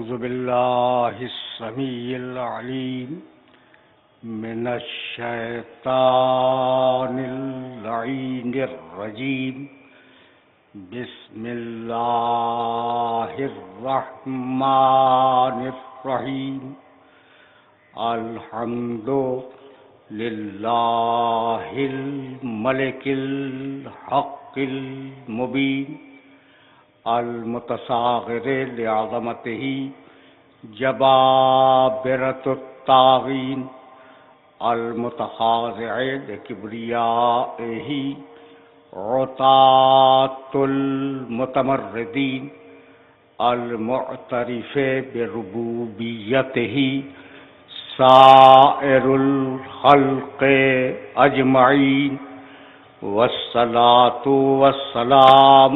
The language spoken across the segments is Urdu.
أعوذ بالله السميع العليم من الشيطان اللعين الرجيم بسم الله الرحمن الرحيم الحمد لله الملك الحق المبين المتصاغر لعظمته جبابرة الطاغين المتخاضع لكبريائه عطاة المتمردين المعترف بربوبيته سائر الخلق أجمعين والصلاة والسلام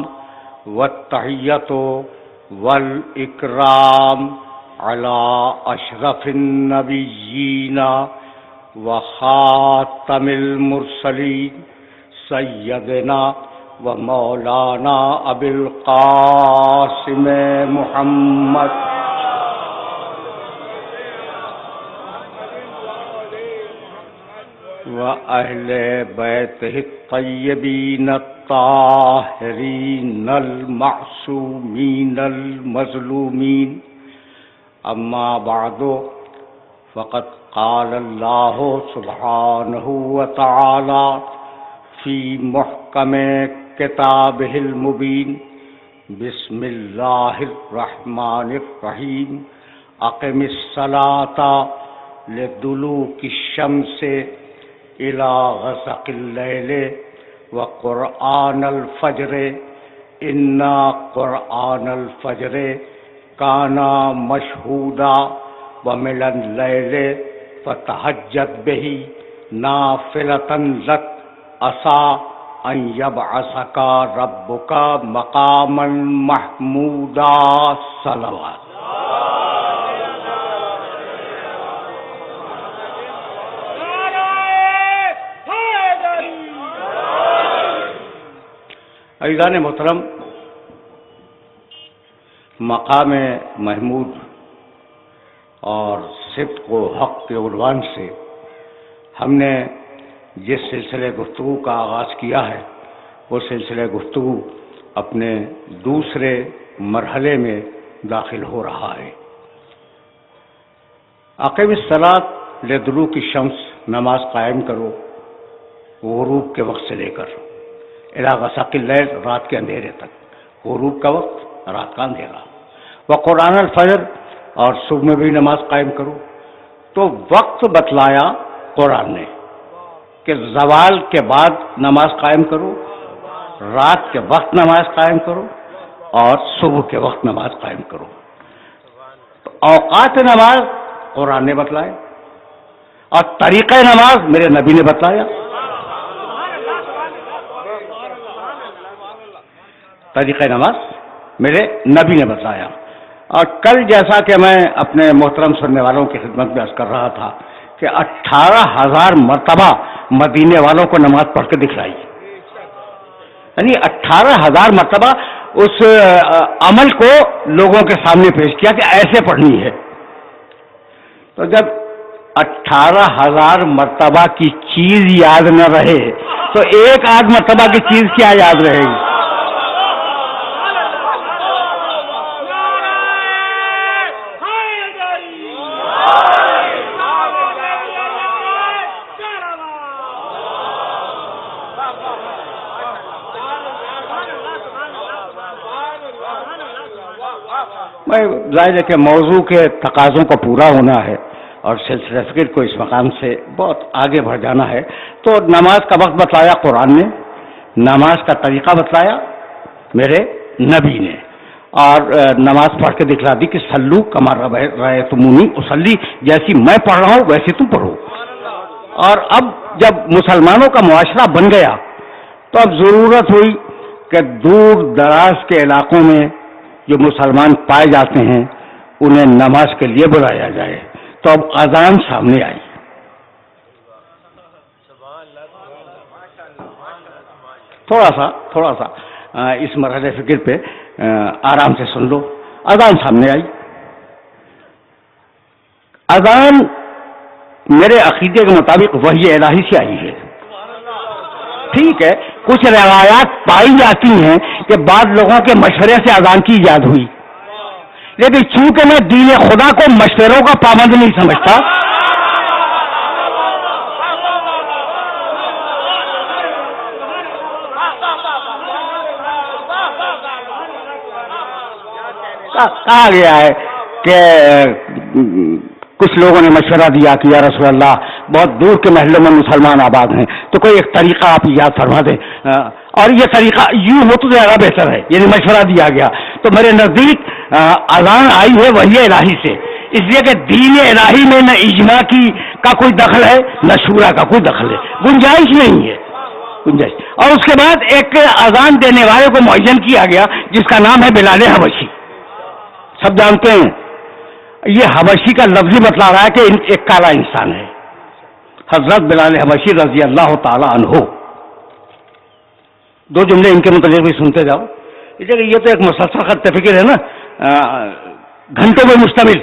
والتحیۃ والاکرام علی اشرف النبیین وخاتم المرسلین سیدنا و مولانا ابی القاسم محمد وأهل بيته الطيبين الطاهرين المعصومين المظلومين أما بعد فقد قال الله سبحانه وتعالى في محكم كتابه المبين بسم الله الرحمن الرحيم أقم الصلاة لدلوك الشمس إلى غسق الليل وقرآن الفجر إنا قرآن الفجر كان مشهودا ومن الليل فتهجد به نافلة لك عسى أن يبعثك ربك مقاما محمودا صلوات. عزیزان محترم، مقام محمود اور صدق و حق کے عنوان سے ہم نے جس سلسلے گفتگو کا آغاز کیا ہے وہ سلسلہ گفتگو اپنے دوسرے مرحلے میں داخل ہو رہا ہے. اقیم الصلاۃ لدلوک الشمس، نماز قائم کرو غروب کے وقت سے لے کر الی غسق اللیل، رات کے اندھیرے تک. غروب کا وقت، رات کا اندھیرا. وقرآن الفجر، اور صبح میں بھی نماز قائم کرو. تو وقت بتلایا قرآن نے کہ زوال کے بعد نماز قائم کرو، رات کے وقت نماز قائم کرو، اور صبح کے وقت نماز قائم کرو. تو اوقات نماز قرآن نے بتلائے اور طریقہ نماز میرے نبی نے بتلایا. طریقہ نماز میرے نبی نے بتلایا. اور کل جیسا کہ میں اپنے محترم سننے والوں کی خدمت میں عرض کر رہا تھا کہ 18,000 مرتبہ مدینے والوں کو نماز پڑھ کے دکھلائی. یعنی 18,000 مرتبہ اس عمل کو لوگوں کے سامنے پیش کیا کہ ایسے پڑھنی ہے. تو جب 18,000 مرتبہ کی چیز یاد نہ رہے تو ایک آدھ مرتبہ کی چیز کیا یاد رہے گی؟ ظاہر ہے کہ موضوع کے تقاضوں کو پورا ہونا ہے اور سلسلہ فکر کو اس مقام سے بہت آگے بڑھ جانا ہے. تو نماز کا وقت بتلایا قرآن نے، نماز کا طریقہ بتلایا میرے نبی نے، اور نماز پڑھ کے دکھلا دی کہ صلو کما رأیتمونی اصلی، جیسی میں پڑھ رہا ہوں ویسے تم پڑھو. اور اب جب مسلمانوں کا معاشرہ بن گیا تو اب ضرورت ہوئی کہ دور دراز کے علاقوں میں جو مسلمان پائے جاتے ہیں انہیں نماز کے لیے بلایا جائے. تو اب اذان سامنے آئی. تھوڑا سا اس مرحلے فکر پہ آرام سے سن لو. اذان سامنے آئی اذان میرے عقیدے کے مطابق وحی الہی سے آئی ہے. ٹھیک ہے، کچھ روایات پائی جاتی ہیں کہ بعض لوگوں کے مشورے سے اذان کی ایجاد ہوئی، لیکن چونکہ میں دین خدا کو مشوروں کا پابند نہیں سمجھتا، کہا گیا ہے کہ کچھ لوگوں نے مشورہ دیا کہ یا رسول اللہ بہت دور کے محلوں میں مسلمان آباد ہیں، تو کوئی ایک طریقہ آپ ایجاد فرما دیں، اور یہ طریقہ یوں ہو تو زیادہ بہتر ہے، یعنی مشورہ دیا گیا. تو میرے نزدیک اذان آئی ہے وحی الہی سے، اس لیے کہ دین الہی میں نہ اجماع کا کوئی دخل ہے نہ شورا کا کوئی دخل ہے، گنجائش نہیں ہے گنجائش. اور اس کے بعد ایک اذان دینے والے کو معین کیا گیا جس کا نام ہے بلال حبشی. سب جانتے ہیں یہ حبشی کا لفظی بتلا رہا ہے کہ ایک کالا انسان ہے. حضرت بلال حبشی رضی اللہ تعالی عنہ. دو جملے ان کے متعلق بھی سنتے جاؤ. یہ تو ایک مسلسل خط فکر ہے نا، گھنٹوں میں مشتمل.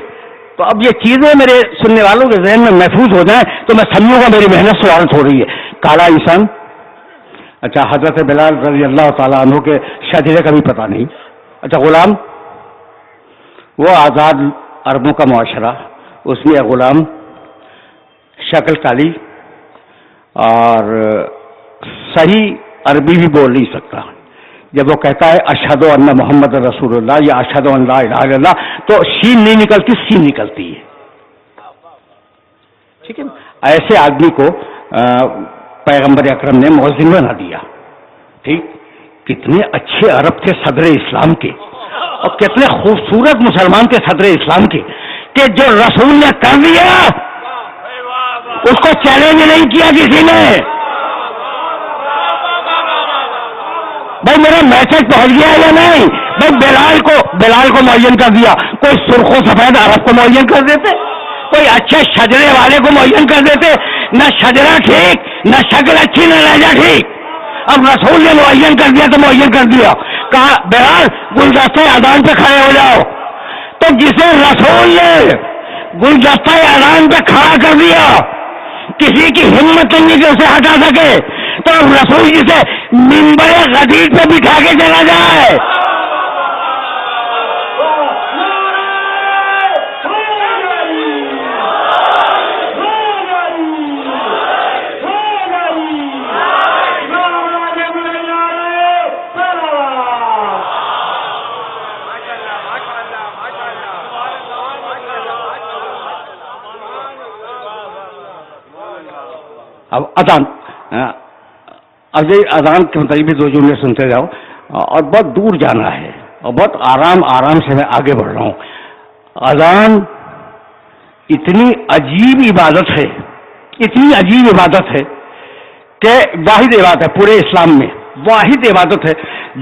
تو اب یہ چیزیں میرے سننے والوں کے ذہن میں محفوظ ہو جائیں تو میں سمجھوں گا میری محنت سے عورت ہو رہی ہے. کالا انسان، اچھا حضرت بلال رضی اللہ تعالیٰ عنہ کے شجرے کا بھی پتہ نہیں. اچھا غلام، وہ آزاد عربوں کا معاشرہ، اس میں غلام شکل کالی اور صحیح عربی بھی بول نہیں سکتا. جب وہ کہتا ہے اشہد ان محمد رسول اللہ یا اشہد ان لا الہ الا اللہ تو شین نہیں نکلتی، سین نکلتی ہے. ٹھیک ہے، ایسے آدمی کو پیغمبر اکرم نے مؤذن بنا دیا. ٹھیک، کتنے اچھے عرب تھے صدر اسلام کے، اور کتنے خوبصورت مسلمان تھے صدر اسلام کے، کہ جو رسول نے کر دیا اس کو چیلنج نہیں کیا کسی نے. بھائی میرا میسج پہنچ گیا یا نہیں؟ بھائی بلال کو معین کر دیا، کوئی سرخ و سفید عرب کو معین کر دیتے، کوئی اچھے شجرے والے کو معین کر دیتے. نہ شجرا ٹھیک، نہ شکل اچھی، نہ لہجہ ٹھیک. اب رسول نے معین کر دیا تو معین کر دیا. کہا بلال گلدستہ اذان پہ کھڑے ہو جاؤ. تو جسے رسول نے گلدستہ اذان پہ کھڑا کر دیا، کسی کی ہمت نہیں کہ اسے ہٹا سکے. تو اب رسول جسے منبر غدیر پہ بٹھا کے چلا جائے. اب اذان کے مطابق دو جملے سنتے جاؤ، اور بہت دور جانا ہے اور بہت آرام سے میں آگے بڑھ رہا ہوں. اذان اتنی عجیب عبادت ہے، اتنی عجیب عبادت ہے کہ واحد عبادت ہے پورے اسلام میں، واحد عبادت ہے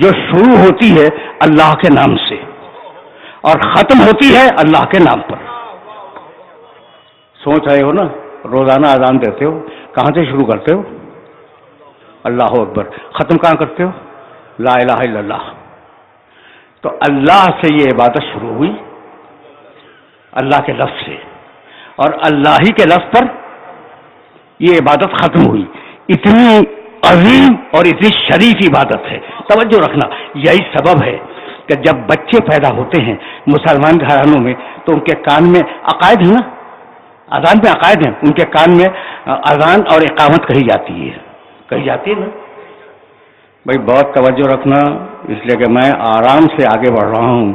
جو شروع ہوتی ہے اللہ کے نام سے اور ختم ہوتی ہے اللہ کے نام پر. سوچ رہے ہو نا، روزانہ اذان دیتے ہو، کہاں سے شروع کرتے ہو؟ اللہ اکبر. ختم کہاں کرتے ہو؟ لا الہ الا اللہ. تو اللہ سے یہ عبادت شروع ہوئی، اللہ کے لفظ سے، اور اللہ ہی کے لفظ پر یہ عبادت ختم ہوئی. اتنی عظیم اور اتنی شریف عبادت ہے. توجہ رکھنا، یہی سبب ہے کہ جب بچے پیدا ہوتے ہیں مسلمان گھرانوں میں تو ان کے کان میں عقائد ہے نا، اذان میں عقائد ہیں، ان کے کان میں اذان اور اقامت کہی جاتی ہے نا. بھائی بہت توجہ رکھنا، اس لیے کہ میں آرام سے آگے بڑھ رہا ہوں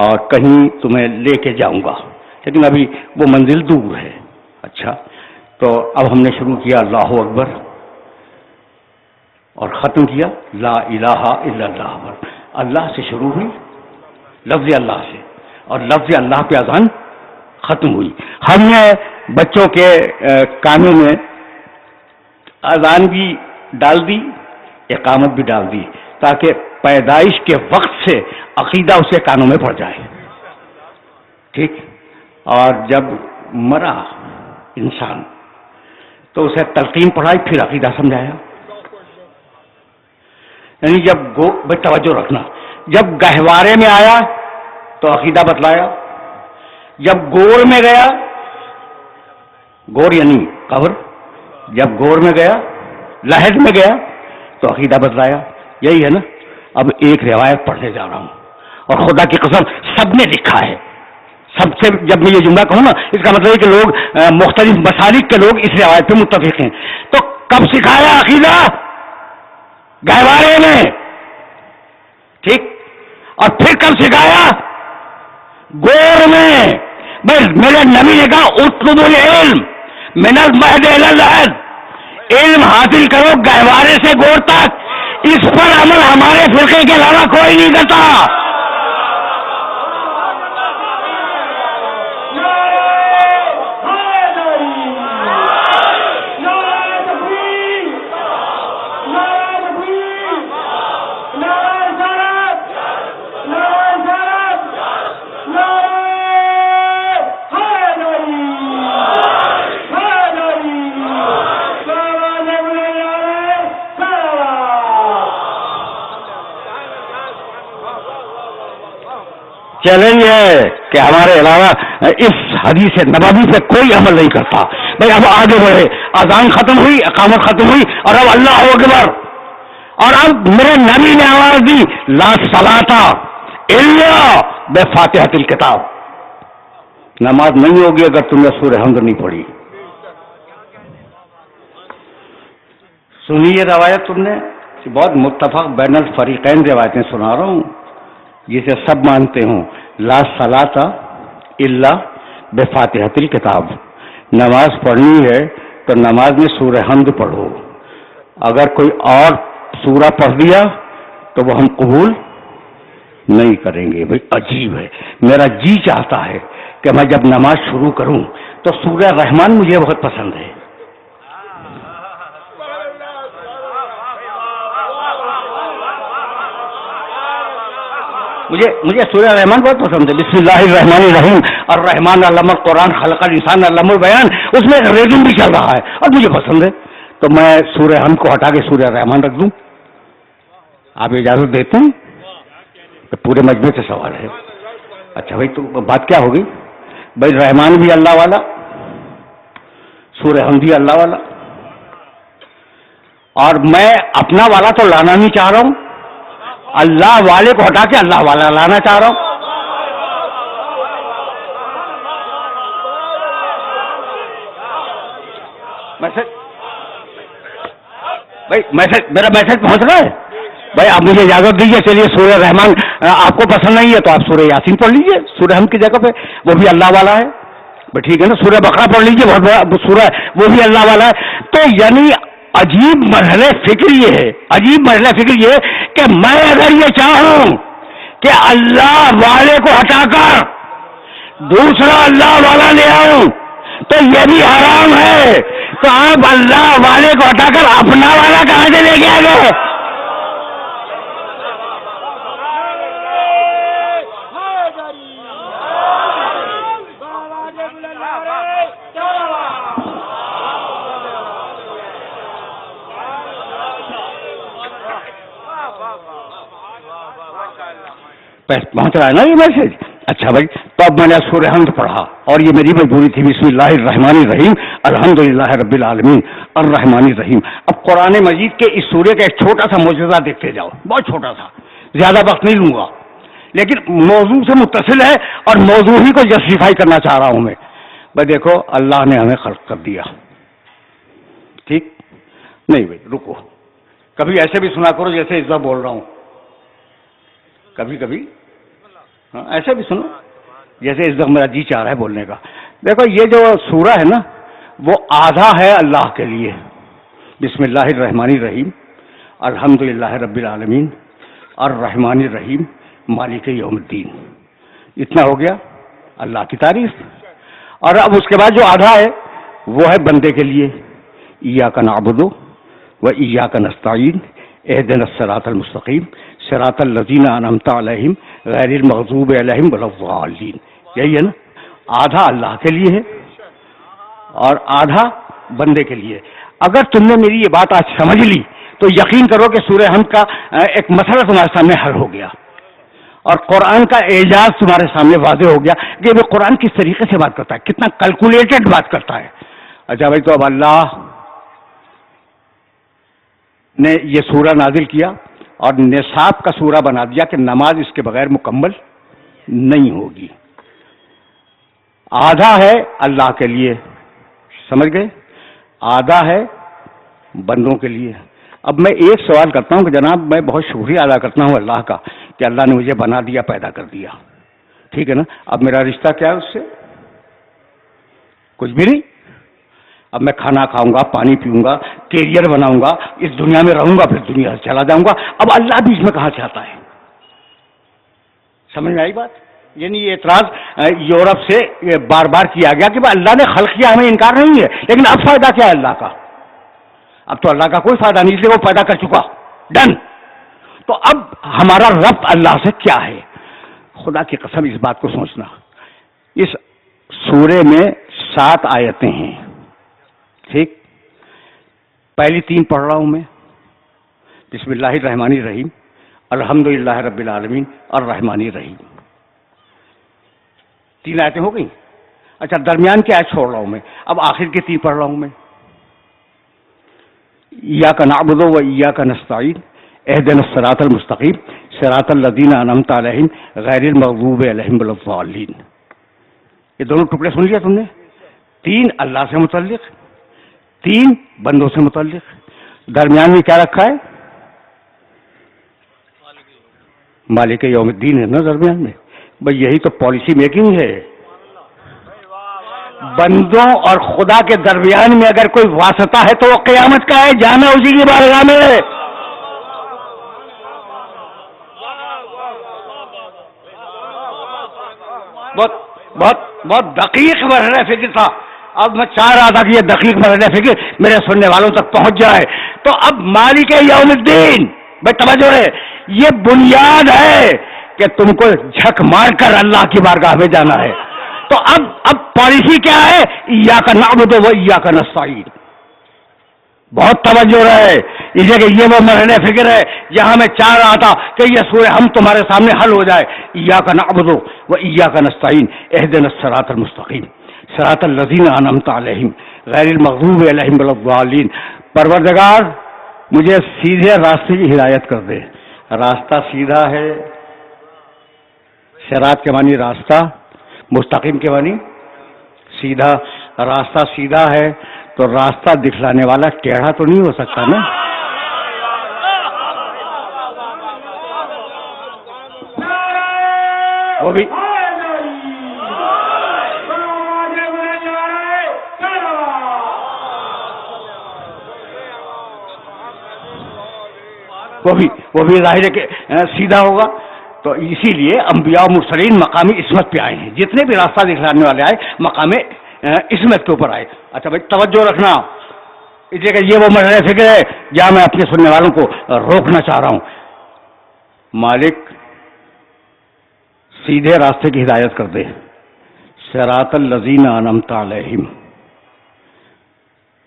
اور کہیں تمہیں لے کے جاؤں گا، لیکن ابھی وہ منزل دور ہے. اچھا، تو اب ہم نے شروع کیا اللہ اکبر اور ختم کیا لا الہ الا اللہ پر. اللہ سے شروع ہوئی، لفظ اللہ سے، اور لفظ اللہ پہ اذان ختم ہوئی. ہم نے بچوں کے کانوں میں اذان بھی ڈال دی، اقامت بھی ڈال دی، تاکہ پیدائش کے وقت سے عقیدہ اسے کانوں میں پڑ جائے. ٹھیک، اور جب مرا انسان تو اسے تلقین پڑھائی، پھر عقیدہ سمجھایا. یعنی جب توجہ رکھنا، جب گہوارے میں آیا تو عقیدہ بتلایا، جب گور میں گیا گور یعنی قبر. جب گور میں گیا، لحد میں گیا تو عقیدہ بدلایا. یہی ہے نا. اب ایک روایت پڑھنے جا رہا ہوں اور خدا کی قسم سب نے لکھا ہے. سب سے جب میں یہ جملہ کہوں نا اس کا مطلب ہے کہ لوگ مختلف مسالک کے لوگ اس روایت پہ متفق ہیں. تو کب سکھایا عقیدہ؟ گہوارے میں. ٹھیک. اور پھر کب سکھایا؟ گور میں. بس میرے نبی نے کہا اطلبوا العلم من المہد الی اللحد. علم حاصل کرو گہوارے سے گور تک. اس پر عمل ہمارے فرقے کے علاوہ کوئی نہیں کرتا. چیلنج ہے کہ ہمارے علاوہ اس حدیث نبوی پہ کوئی عمل نہیں کرتا. بھائی اب آگے بڑھے. اذان ختم ہوئی، اقامت ختم ہوئی اور اب اللہ اکبر. اور اب میرے نبی نے آواز دی لا صلاۃ الا بفاتحۃ الکتاب. نماز نہیں ہوگی اگر تم نے سورہ حمد نہیں پڑھی. سنی یہ روایت تم نے. بہت متفق بین الفریقین روایتیں سنا رہا ہوں جسے سب مانتے ہوں. لا صلاۃ الا بفاتحۃ الکتاب. نماز پڑھنی ہے تو نماز میں سورہ حمد پڑھو. اگر کوئی اور سورہ پڑھ دیا تو وہ ہم قبول نہیں کریں گے. بھائی عجیب ہے. میرا جی چاہتا ہے کہ میں جب نماز شروع کروں تو سورہ رحمان مجھے بہت پسند ہے. مجھے سورہ رحمان بہت پسند ہے. بسم اللہ الرحمن الرحیم. الرحمن علم القرآن خلق الانسان علم البیان. اس میں ریڈنگ بھی چل رہا ہے اور مجھے پسند ہے. تو میں سورہ حمد کو ہٹا کے سورہ رحمان رکھ دوں؟ آپ اجازت دیتے ہیں؟ تو پورے مجموعے سے سوال ہے. اچھا بھائی تو بات کیا ہوگی؟ بھائی رحمان بھی اللہ والا، سورہ حمد بھی اللہ والا، اور میں اپنا والا تو لانا نہیں چاہ رہا ہوں. اللہ والے کو ہٹا کے اللہ والا لانا چاہ رہا ہوں. میرا میسج پہنچ رہا ہے؟ بھائی آپ مجھے اجازت دیجیے. چلیے سورہ رحمان آپ کو پسند نہیں ہے تو آپ سورہ یاسین پڑھ لیجیے سورہ حمد کی جگہ پہ. وہ بھی اللہ والا ہے. بھائی ٹھیک ہے نا. سورہ بقرہ پڑھ لیجیے، بہت بڑا سورہ ہے، وہ بھی اللہ والا ہے. تو یعنی عجیب مرحلہ فکر یہ ہے، عجیب مرحلہ فکر یہ ہے کہ میں اگر یہ چاہوں کہ اللہ والے کو ہٹا کر دوسرا اللہ والا لے آؤں تو یہ بھی حرام ہے. تو آپ اللہ والے کو ہٹا کر اپنا والا کہاں سے لے کے آ گئے؟ پہنچ رہا ہے نا یہ میسج؟ اچھا بھائی تو اب میں نے سورہ حمد پڑھا اور یہ میری مجبوری تھی. بسم اللہ الرحمن الرحیم الحمدللہ رب العالمین الرحمن الرحیم. اب قرآن مجید کے اس سورے کا ایک چھوٹا سا معجزہ دیکھتے جاؤ، بہت چھوٹا سا، زیادہ وقت نہیں لوں گا، لیکن موضوع سے متصل ہے اور موضوع ہی کو جسٹیفائی کرنا چاہ رہا ہوں میں. بھائی دیکھو اللہ نے ہمیں خلق کر دیا. ٹھیک نہیں بھائی رکو. کبھی ایسے بھی سنا کرو جیسے اس بار بول رہا ہوں. کبھی کبھی ایسے بھی سنو جیسے اس وقت میرا جی چاہ رہا ہے بولنے کا. دیکھو یہ جو سورہ ہے نا وہ آدھا ہے اللہ کے لیے. بسم اللہ الرحمن الرحیم الحمدللہ رب العالمین الرحمن الرحیم مالک یوم الدین. اتنا ہو گیا اللہ کی تعریف. اور اب اس کے بعد جو آدھا ہے وہ ہے بندے کے لیے. ایاک نعبد و ایاک نستعین اہدنا الصراط المستقیم صراط الذین انعمت علیہم غیر المغضوب علیہم ولا الضالین. یہی ہے نا. آدھا اللہ کے لیے ہے اور آدھا بندے کے لیے. اگر تم نے میری یہ بات آج سمجھ لی تو یقین کرو کہ سورہ حمد کا ایک مسئلہ تمہارے سامنے حل ہو گیا اور قرآن کا اعجاز تمہارے سامنے واضح ہو گیا کہ وہ قرآن کس طریقے سے بات کرتا ہے، کتنا کیلکولیٹڈ بات کرتا ہے. اچھا بھائی، تو اب اللہ نے یہ سورہ نازل کیا اور نصاب کا سورہ بنا دیا کہ نماز اس کے بغیر مکمل نہیں ہوگی. آدھا ہے اللہ کے لیے، سمجھ گئے، آدھا ہے بندوں کے لیے. اب میں ایک سوال کرتا ہوں کہ جناب میں بہت شکریہ ادا کرتا ہوں اللہ کا کہ اللہ نے مجھے بنا دیا، پیدا کر دیا، ٹھیک ہے نا. اب میرا رشتہ کیا ہے اس سے؟ کچھ بھی نہیں. اب میں کھانا کھاؤں گا، پانی پیوں گا، کیریئر بناؤں گا، اس دنیا میں رہوں گا، پھر دنیا سے چلا جاؤں گا. اب اللہ بیچ میں کہاں سے آتا ہے؟ سمجھ میں آئی بات؟ یعنی یہ اعتراض یورپ سے بار بار کیا گیا کہ اللہ نے خلق کیا، ہمیں انکار نہیں ہے، لیکن اب فائدہ کیا ہے اللہ کا؟ اب تو اللہ کا کوئی فائدہ نہیں، اس لیے وہ پیدا کر چکا، ڈن. تو اب ہمارا ربط اللہ سے کیا ہے؟ خدا کی قسم اس بات کو سوچنا. اس سورے میں 7 آیتیں ہیں، ٹھیک. پہلی 3 پڑھ رہا ہوں میں. بسم اللہ الرحمن الرحیم، الحمد للہ رب العالمین الرحمن الرحیم. 3 آیتیں ہو گئی. اچھا درمیان کی آیت چھوڑ رہا ہوں میں، اب آخر کی 3 پڑھ رہا ہوں میں. ایاک نعبد و ایاک نستعین اہدنا الصراط المستقیم صراط الذین انعمت علیہم غیر المغضوب علیہم ولا الضالین. یہ دونوں ٹکڑے سن لیا تم نے؟ 3 اللہ سے متعلق، 3 بندوں سے متعلق. درمیان میں کیا رکھا ہے؟ مالک یوم الدین ہے نا درمیان میں. بھائی یہی تو پالیسی میکنگ ہے. بندوں اور خدا کے درمیان میں اگر کوئی واسطہ ہے تو وہ قیامت کا ہے، جانا اسی کی بارگاہ میں. بہت دقیق مرحلہ فکر تھا. اب میں چاہ رہا تھا کہ یہ دقیق مرحلہ فکر میرے سننے والوں تک پہنچ جائے. تو اب مالک یوم الدین، بھائی توجہ ہے، یہ بنیاد ہے کہ تم کو جھک مار کر اللہ کی بارگاہ میں جانا ہے. تو اب پالیسی کیا ہے؟ ایاک نعبد و ایاک نستعین. بہت توجہ رہے، اس لیے کہ یہ وہ مرحلہ فکر ہے جہاں میں چاہ رہا تھا کہ یہ سورہ ہم تمہارے سامنے حل ہو جائے. ایاک نعبد و ایاک نستعین اہدنا الصراط المستقیم صراط الذین انعمت علیہم غیر المغضوب علیہم ولا الضالین. پروردگار مجھے سیدھے راستے کی ہدایت کر دے. راستہ سیدھا ہے، صراط کے معنی راستہ، مستقیم کے معنی سیدھا. راستہ سیدھا ہے تو راستہ دکھلانے والا ٹیڑھا تو نہیں ہو سکتا نا. وہ بھی ظاہر ہے کہ سیدھا ہوگا. تو اسی لیے انبیاء و مرسلین مقامی عصمت پہ آئے ہیں. جتنے بھی راستہ دکھلانے والے آئے مقام عصمت کے اوپر آئے. اچھا بھائی توجہ رکھنا، اس لیے کہ یہ وہ مرحلہ فکر ہے جہاں میں اپنے سننے والوں کو روکنا چاہ رہا ہوں. مالک سیدھے راستے کی ہدایت کر دے. صراط الذین انعمت علیہم،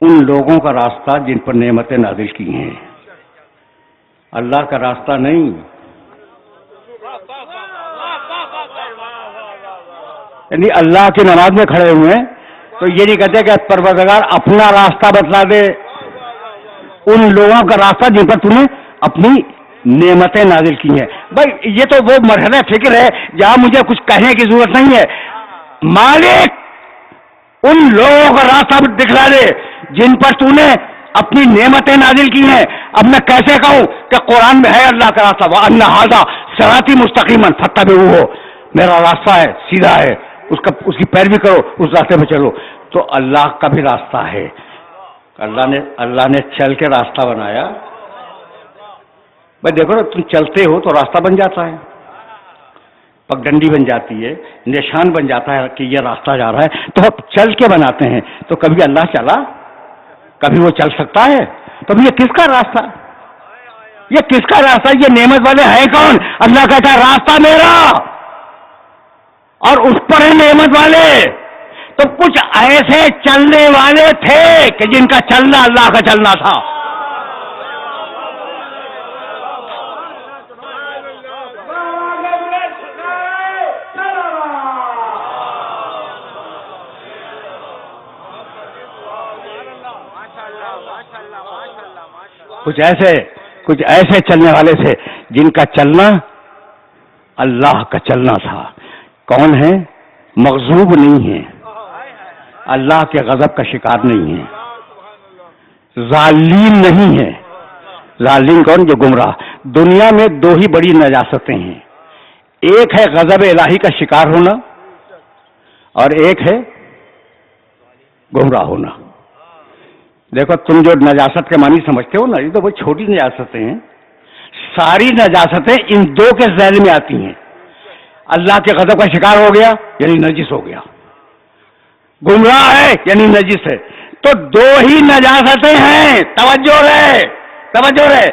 ان لوگوں کا راستہ جن پر نعمتیں نازل کی ہیں، اللہ کا راستہ نہیں. یعنی اللہ کی نماز میں کھڑے ہوئے ہیں تو یہ نہیں کہتے کہ پروردگار اپنا راستہ بتلا دے، ان لوگوں کا راستہ جن پر تم نے اپنی نعمتیں نازل کی ہیں. بھائی یہ تو وہ مرحلہ فکر ہے جہاں مجھے کچھ کہنے کی ضرورت نہیں ہے. مالک ان لوگوں کا راستہ دکھلا دے جن پر تو نے اپنی نعمتیں نازل کی ہیں. اب میں کیسے کہوں کہ قرآن میں ہے اللہ کا راستہ، وَأَنَّ هَذَا صِرَاطِي مُسْتَقِيمًا فَاتَّبِعُوهُ، میرا راستہ ہے، سیدھا ہے، اس کی پیروی کرو، اس راستے پہ چلو. تو اللہ کا بھی راستہ ہے. اللہ نے چل کے راستہ بنایا. بھائی دیکھو نا، تم چلتے ہو تو راستہ بن جاتا ہے، پگڈنڈی بن جاتی ہے، نشان بن جاتا ہے کہ یہ راستہ جا رہا ہے. تو ہم چل کے بناتے ہیں. تو کبھی اللہ چلا، کبھی وہ چل سکتا ہے. تو یہ کس کا راستہ؟ یہ کس کا راستہ؟ یہ نعمت والے ہیں کون؟ اللہ کہتا ہے راستہ میرا اور اس پر ہے نعمت والے. تو کچھ ایسے چلنے والے تھے کہ جن کا چلنا اللہ کا چلنا تھا. کچھ ایسے چلنے والے تھے جن کا چلنا اللہ کا چلنا تھا. کون ہے؟ مغضوب نہیں ہے، اللہ کے غضب کا شکار نہیں ہے، ظالم نہیں ہے. ظالم کون؟ جو گمراہ. دنیا میں دو ہی بڑی نجاستیں ہیں، ایک ہے غضب الہی کا شکار ہونا اور ایک ہے گمراہ ہونا. دیکھو تم جو نجاست کے معنی سمجھتے ہو نا، یہ تو بہت چھوٹی نجاستیں ہیں. ساری نجاستیں ان دو کے ذیل میں آتی ہیں. اللہ کے غضب کا شکار ہو گیا یعنی نجس ہو گیا، گمراہ ہے یعنی نجس ہے. تو دو ہی نجاستیں ہیں. توجہ رہے،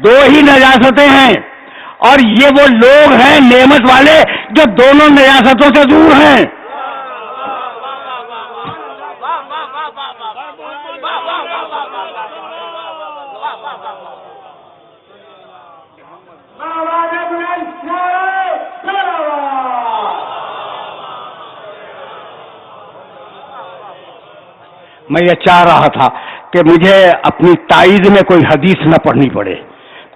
دو ہی نجاستیں ہیں، اور یہ وہ لوگ ہیں نعمت والے جو دونوں نجاستوں سے دور ہیں. میں یہ چاہ رہا تھا کہ مجھے اپنی تائید میں کوئی حدیث نہ پڑھنی پڑے،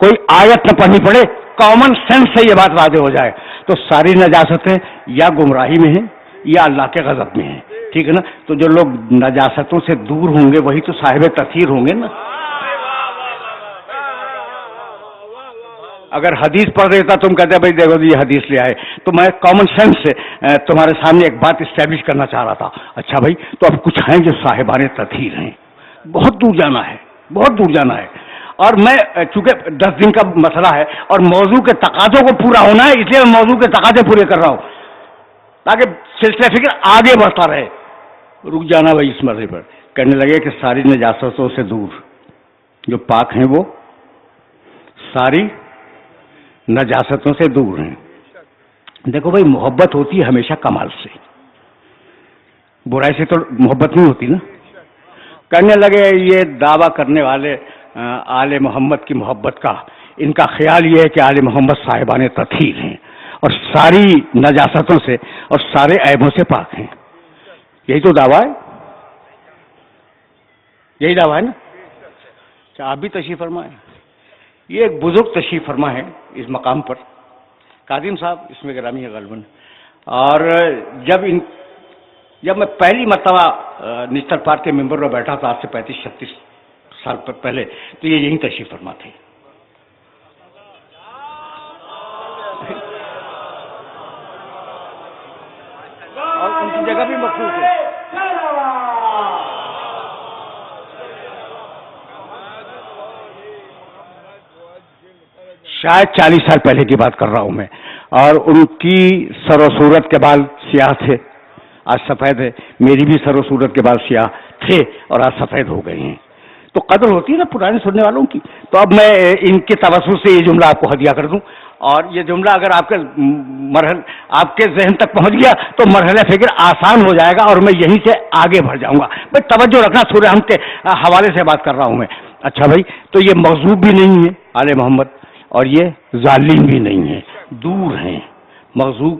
کوئی آیت نہ پڑھنی پڑے، کامن سینس سے یہ بات واضح ہو جائے. تو ساری نجاستیں یا گمراہی میں ہیں یا اللہ کے غضب میں ہیں. ٹھیک ہے نا؟ تو جو لوگ نجاستوں سے دور ہوں گے وہی تو صاحب تطہیر ہوں گے نا. اگر حدیث پڑھ دیتا تم کہتے بھائی دیکھو یہ حدیث لے آئے، تو میں کامن سینس سے تمہارے سامنے ایک بات اسٹیبلش کرنا چاہ رہا تھا. اچھا بھائی، تو اب کچھ ہیں جو صاحبان تطہیر ہیں، بہت دور جانا ہے. اور میں چونکہ 10 دن کا مسئلہ ہے اور موضوع کے تقاضوں کو پورا ہونا ہے، اس لیے میں موضوع کے تقاضے پورے کر رہا ہوں تاکہ سلسلہ فکر آگے بڑھتا رہے. رک جانا بھائی اس مرحلے پر. کہنے لگے کہ ساری نجاستوں سے دور جو پاک ہیں وہ ساری نجاستوں سے دور ہیں. دیکھو بھائی، محبت ہوتی ہے ہمیشہ کمال سے، برائی سے تو محبت نہیں ہوتی نا. کہنے لگے یہ دعویٰ کرنے والے آل محمد کی محبت کا، ان کا خیال یہ ہے کہ آل محمد صاحبان تطہیر ہیں اور ساری نجاستوں سے اور سارے عیبوں سے پاک ہیں. یہی تو دعویٰ ہے، یہی دعویٰ ہے نا. اچھا آپ بھی تشریف فرمائیں. یہ ایک بزرگ تشریف فرما ہے اس مقام پر، قادم صاحب اس میں گرامی ہے غالباً. اور جب میں پہلی مرتبہ نشتر پارک کے ممبر پر بیٹھا تھا آج سے 35-36 سال پہلے، تو یہ یہیں تشریف فرما تھے. اور ان کی جگہ بھی مخصوص ہے. شاید 40 سال پہلے کی بات کر رہا ہوں میں. اور ان کی سر و صورت کے بال سیاہ تھے، آج سفید ہے. میری بھی سر و صورت کے بال سیاہ تھے اور آج سفید ہو گئے ہیں. تو قدر ہوتی ہے نا پرانے سننے والوں کی. تو اب میں ان کے توسط سے یہ جملہ آپ کو ہدیہ کر دوں، اور یہ جملہ اگر آپ کے ذہن تک پہنچ گیا تو مرحلہ فکر آسان ہو جائے گا اور میں یہیں سے آگے بڑھ جاؤں گا. بھائی توجہ رکھنا، سورہ حمد کے حوالے سے بات کر رہا ہوں میں. اچھا بھائی، تو یہ مغضوب بھی نہیں ہے آل محمد اور یہ ظالم بھی نہیں ہے، دور ہیں. مغضوب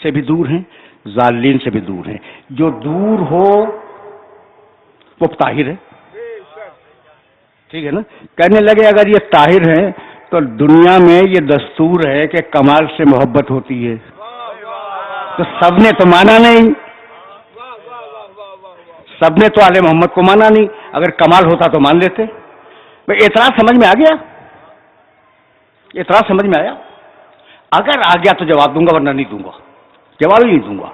سے بھی دور ہیں، ظالم سے بھی دور ہیں. جو دور ہو وہ طاہر ہے. ٹھیک ہے نا؟ کہنے لگے اگر یہ طاہر ہیں تو دنیا میں یہ دستور ہے کہ کمال سے محبت ہوتی ہے، تو سب نے تو مانا نہیں، سب نے تو آل محمد کو مانا نہیں. اگر کمال ہوتا تو مان لیتے. اعتراض سمجھ میں آ گیا؟ اعتراض سمجھ میں آیا؟ اگر آ گیا تو جواب دوں گا، ورنہ نہیں دوں گا، جواب ہی نہیں دوں گا.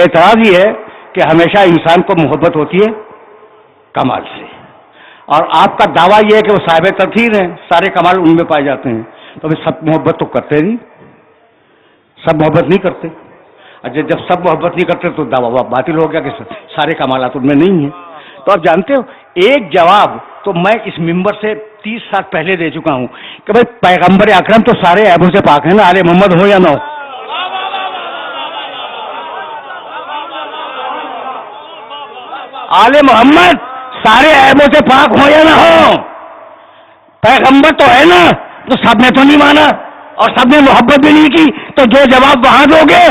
اعتراض یہ ہے کہ ہمیشہ انسان کو محبت ہوتی ہے کمال سے، اور آپ کا دعویٰ یہ ہے کہ وہ صاحب تطہیر ہیں، سارے کمال ان میں پائے جاتے ہیں. تو پھر سب محبت تو کرتے نہیں، سب محبت نہیں کرتے. اچھا جب سب محبت نہیں کرتے تو دعویٰ باطل ہو گیا کہ سارے کمالات ان میں نہیں ہیں. تو آپ جانتے ہو ایک جواب تو میں اس ممبر سے 30 سال پہلے دے چکا ہوں کہ بھائی پیغمبر اکرم تو سارے عیبوں سے پاک ہیں نا، آل محمد ہو یا نہ ہو. آل محمد سارے عیبوں سے پاک ہو یا نہ ہو، پیغمبر تو ہے نا، تو سب نے تو نہیں مانا اور سب نے محبت بھی نہیں کی. تو جو جواب وہاں دو گے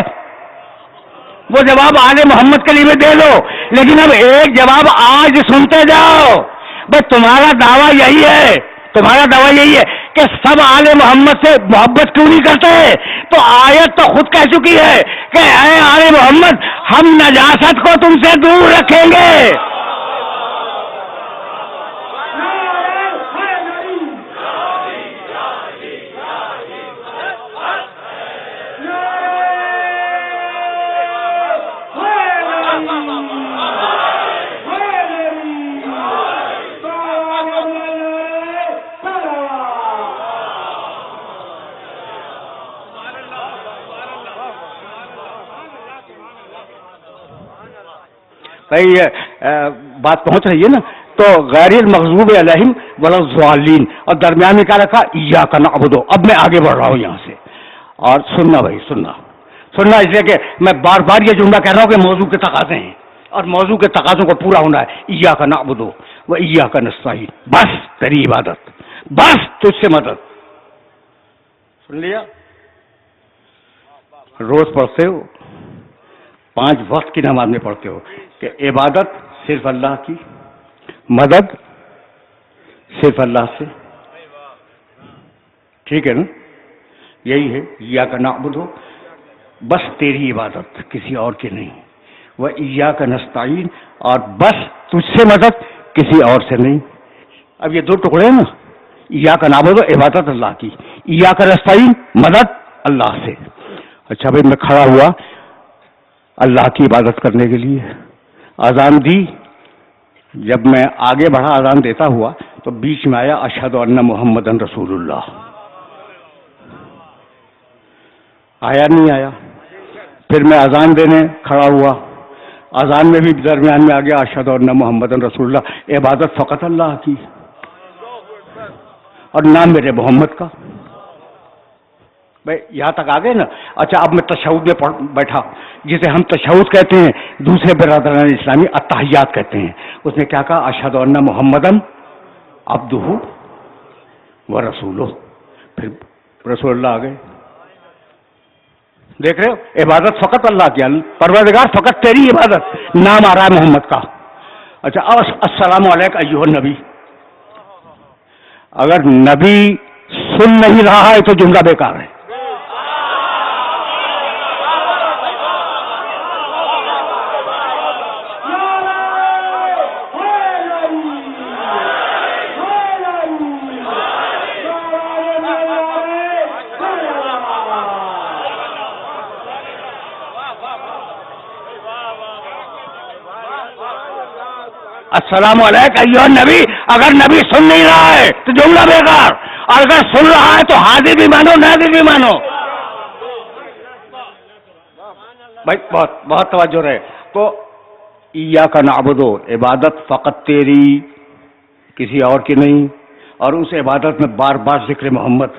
وہ جواب آل محمد کے لیے دے دو. لیکن اب ایک جواب آج سنتے جاؤ، بھائی تمہارا دعویٰ یہی ہے، تمہارا دعویٰ یہی ہے کہ سب آل محمد سے محبت کیوں نہیں کرتے؟ تو آیت تو خود کہہ چکی ہے کہ اے آل محمد ہم نجاست کو تم سے دور رکھیں گے۔ بھائی بات پہنچ رہی ہے نا؟ تو غیر المغضوب علیہم ولا الضالین، اور درمیان میں کیا رکھا؟ ایاک نعبد۔ اب میں آگے بڑھ رہا ہوں یہاں سے، اور سننا بھائی سننا اس لیے کہ میں بار بار یہ جملہ کہہ رہا ہوں کہ موضوع کے تقاضے ہیں، اور موضوع کے تقاضوں کو پورا ہونا ہے۔ ایاک نعبد و ایاک نستعین، بس تیری عبادت، بس تجھ سے مدد۔ سن لیا؟ روز پڑھتے ہو، 5 وقت کی نماز میں پڑھتے ہو کہ عبادت صرف اللہ کی، مدد صرف اللہ سے، ٹھیک ہے نا؟ یہی ہے ایاک نعبد، بس تیری عبادت کسی اور کی نہیں، و ایاک نستعین، اور بس تجھ سے مدد کسی اور سے نہیں۔ اب یہ 2 ٹکڑے ہیں نا، ایاک نعبد عبادت اللہ کی، ایاک نستعین مدد اللہ سے۔ اچھا بھائی میں کھڑا ہوا اللہ کی عبادت کرنے کے لیے، اذان دی، جب میں آگے بڑھا اذان دیتا ہوا تو بیچ میں آیا اشہد ان محمدن رسول اللہ، آیا نہیں آیا؟ پھر میں اذان دینے کھڑا ہوا، اذان میں بھی درمیان میں آ گیا اشہد ان محمدن رسول اللہ، عبادت فقط اللہ کی اور نام میرے محمد کا۔ بھائی یہاں تک آ گئے نا؟ اچھا اب میں تشہد میں بیٹھا، جسے ہم تشہد کہتے ہیں، دوسرے برادران اسلامی التحیات کہتے ہیں۔ اس نے کیا کہا؟ اشہد ان محمدن عبدہ و رسولہ، پھر رسول اللہ آ گئے۔ دیکھ رہے ہو؟ عبادت فقط اللہ کی، پروردگار فقط تیری عبادت، نام آ رہا ہے محمد کا۔ اچھا السلام علیکم ایھا النبی، اگر نبی سن نہیں رہا ہے تو جملہ بیکار ہے۔ السلام علیکم ایھا النبی، اگر نبی سن نہیں رہا ہے تو جملہ بیکار، اور اگر سن رہا ہے تو حاضر بھی مانو ناظر بھی مانو۔ بھائی بہت توجہ رہے۔ تو ایاک نعبد، عبادت فقط تیری کسی اور کی نہیں، اور اس عبادت میں بار بار ذکر محمد۔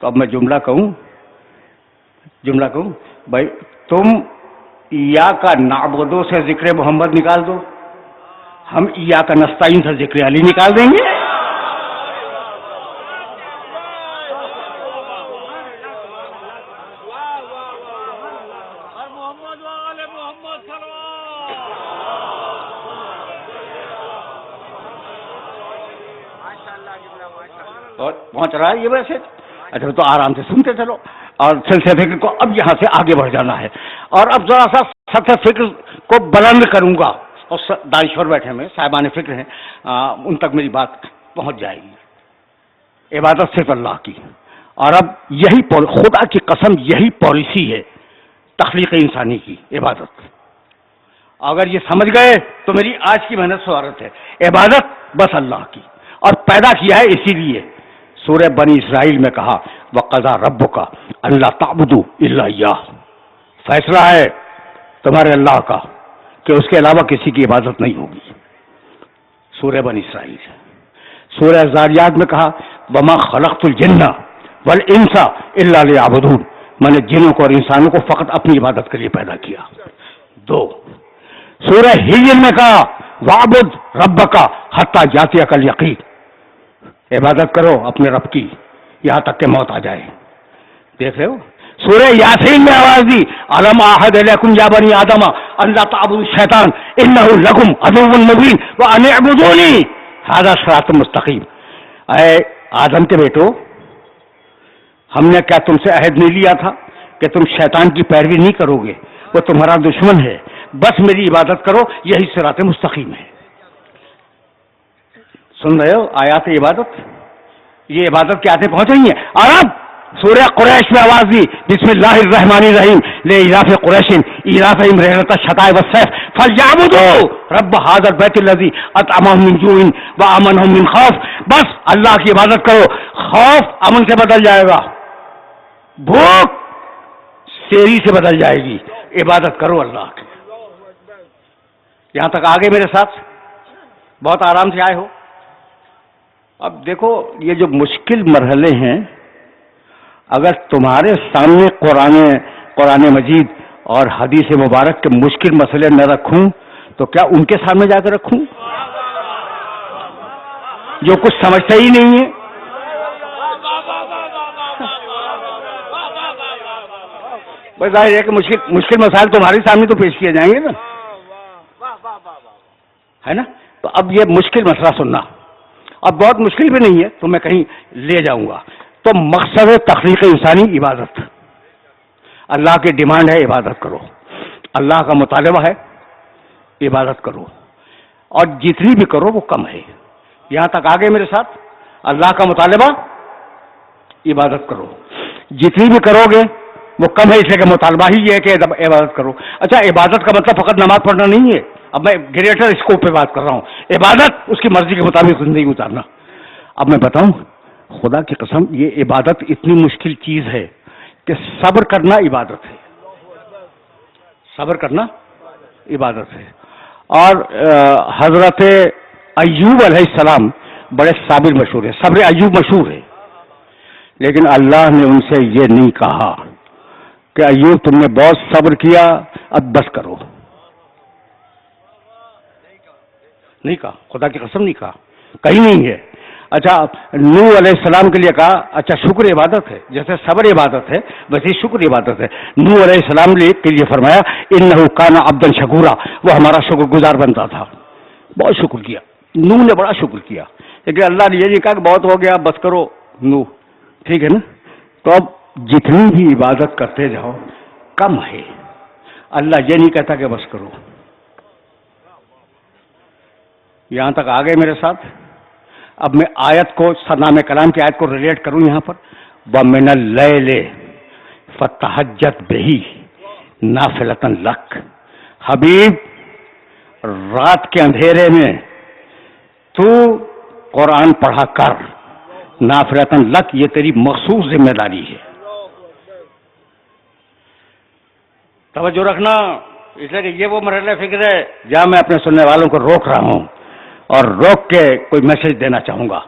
تو اب میں جملہ کہوں بھائی تم ایاک نعبد سے ذکر محمد نکال دو، ہم ایاک نستعین سے ذکر علی نکال دیں گے۔ پہنچ رہا ہے یہ ویسے؟ اچھا تو آرام سے سنتے چلو، اور سلسلہ فکر کو اب یہاں سے آگے بڑھ جانا ہے، اور اب ذرا سا سطح فکر کو بلند کروں گا، اور دانشور بیٹھے ہیں صاحبان فکر ہیں، ان تک میری بات پہنچ جائے گی۔ عبادت صرف اللہ کی، اور اب یہی خدا کی قسم یہی پالیسی ہے تخلیق انسانی کی، عبادت۔ اگر یہ سمجھ گئے تو میری آج کی محنت سوارت ہے۔ عبادت بس اللہ کی، اور پیدا کیا ہے اسی لیے۔ سورہ بنی اسرائیل میں کہا وَقَضَىٰ رَبُّكَ أَلَّا تَعْبُدُوا إِلَّا إِيَّاهُ، فیصلہ ہے تمہارے اللہ کا کہ اس کے علاوہ کسی کی عبادت نہیں ہوگی۔ سورہ بنی اسرائیل۔ سورہ زاریات میں کہا وَمَا خَلَقْتُ الْجِنَّ وَالْإِنسَ إِلَّا لِيَعْبُدُونِ، میں نے جنوں کو اور انسانوں کو فقط اپنی عبادت کے لیے پیدا کیا۔ 2 سورہ ہجر میں کہا وَاعْبُدْ رَبَّكَ حَتَّىٰ يَأْتِيَكَ الْيَقِينُ، عبادت کرو اپنے رب کی یہاں تک کہ موت آ جائے۔ دیکھ رہے ہو؟ سورہ یاسین میں آواز دی الم اعہد الیکم یا بنی آدم ان لا تعبدوا الشیطان انہ لکم عدو مبین وان اعبدونی، ھذا صراط مستقیم. اے آدم کے بیٹو، ہم نے کیا تم سے عہد نہیں لیا تھا کہ تم شیطان کی پیروی نہیں کرو گے؟ وہ تمہارا دشمن ہے، بس میری عبادت کرو، یہی صراط مستقیم ہے. سن رہے ہو آیات عبادت؟ یہ عبادت کی آیتیں پہنچ رہی ہیں. اور اب سورہ قریش میں آواز دی، بسم اللہ الرحمن الرحیم، لإیلاف قریش ایلافہم رحلۃ الشتاء والصیف فلیعبدوا رب ھذا البیت الذی اطعمہم من جوع وآمنہم من خوف. بس اللہ کی عبادت کرو، خوف امن سے بدل جائے گا، بھوک سیری سے بدل جائے گی. عبادت کرو اللہ کی. یہاں تک آگے میرے ساتھ بہت آرام سے آئے ہو. اب دیکھو یہ جو مشکل مرحلے ہیں، اگر تمہارے سامنے قرآن مجید اور حدیث مبارک کے مشکل مسئلے نہ رکھوں تو کیا ان کے سامنے جا کر رکھوں جو کچھ سمجھتا ہی نہیں ہے؟ بس ظاہر ہے کہ مشکل مسائل تمہارے سامنے تو پیش کیے جائیں گے نا، ہے نا؟ تو اب یہ مشکل مسئلہ سننا، اب بہت مشکل بھی نہیں ہے تو میں کہیں لے جاؤں گا. تو مقصد تخلیق انسانی عبادت، اللہ کی ڈیمانڈ ہے عبادت کرو، اللہ کا مطالبہ ہے عبادت کرو، اور جتنی بھی کرو وہ کم ہے. یہاں تک آگے میرے ساتھ، اللہ کا مطالبہ عبادت کرو، جتنی بھی کرو گے وہ کم ہے، اس لیے کہ مطالبہ ہی یہ ہے کہ عبادت کرو. اچھا عبادت کا مطلب فقط نماز پڑھنا نہیں ہے، اب میں گریٹر اسکوپ پہ بات کر رہا ہوں. عبادت اس کی مرضی کے مطابق زندگی گزارنا. اب میں بتاؤں خدا کی قسم یہ عبادت اتنی مشکل چیز ہے کہ صبر کرنا عبادت ہے، صبر کرنا عبادت ہے. اور حضرت ایوب علیہ السلام بڑے صابر مشہور ہے، صبر ایوب مشہور ہے، لیکن اللہ نے ان سے یہ نہیں کہا کہ ایوب تم نے بہت صبر کیا اب بس کرو، نہیں کہا، خدا کی قسم نہیں کہا، کہیں نہیں ہے. اچھا نوح علیہ السلام کے لیے کہا اچھا شکر عبادت ہے، جیسے صبر عبادت ہے ویسے شکر عبادت ہے. نوح علیہ السلام کے لیے فرمایا انہ کان عبدا شکورا، وہ ہمارا شکر گزار بنتا تھا، بہت شکر کیا. نوح نے بڑا شکر کیا، لیکن اللہ نے یہ نہیں کہا کہ بہت ہو گیا بس کرو نوح، ٹھیک ہے نا؟ تو اب جتنی بھی عبادت کرتے جاؤ کم ہے، اللہ یہ نہیں کہتا کہ بس کرو. یہاں تک آگے میرے ساتھ. اب میں آیت کو نام کلام کی آیت کو ریلیٹ کروں یہاں پر. وَمِنَ اللَّيْلِ فَتَہَجَّدْ بِهِ نَافِلَةً لَكَ. حبیب رات کے اندھیرے میں تو قرآن پڑھا کر، نافلۃً لک، یہ تیری مخصوص ذمہ داری ہے. توجہ رکھنا، اس لیے کہ یہ وہ مرحلہ فکر ہے جہاں میں اپنے سننے والوں کو روک رہا ہوں اور روک کے کوئی میسج دینا چاہوں گا.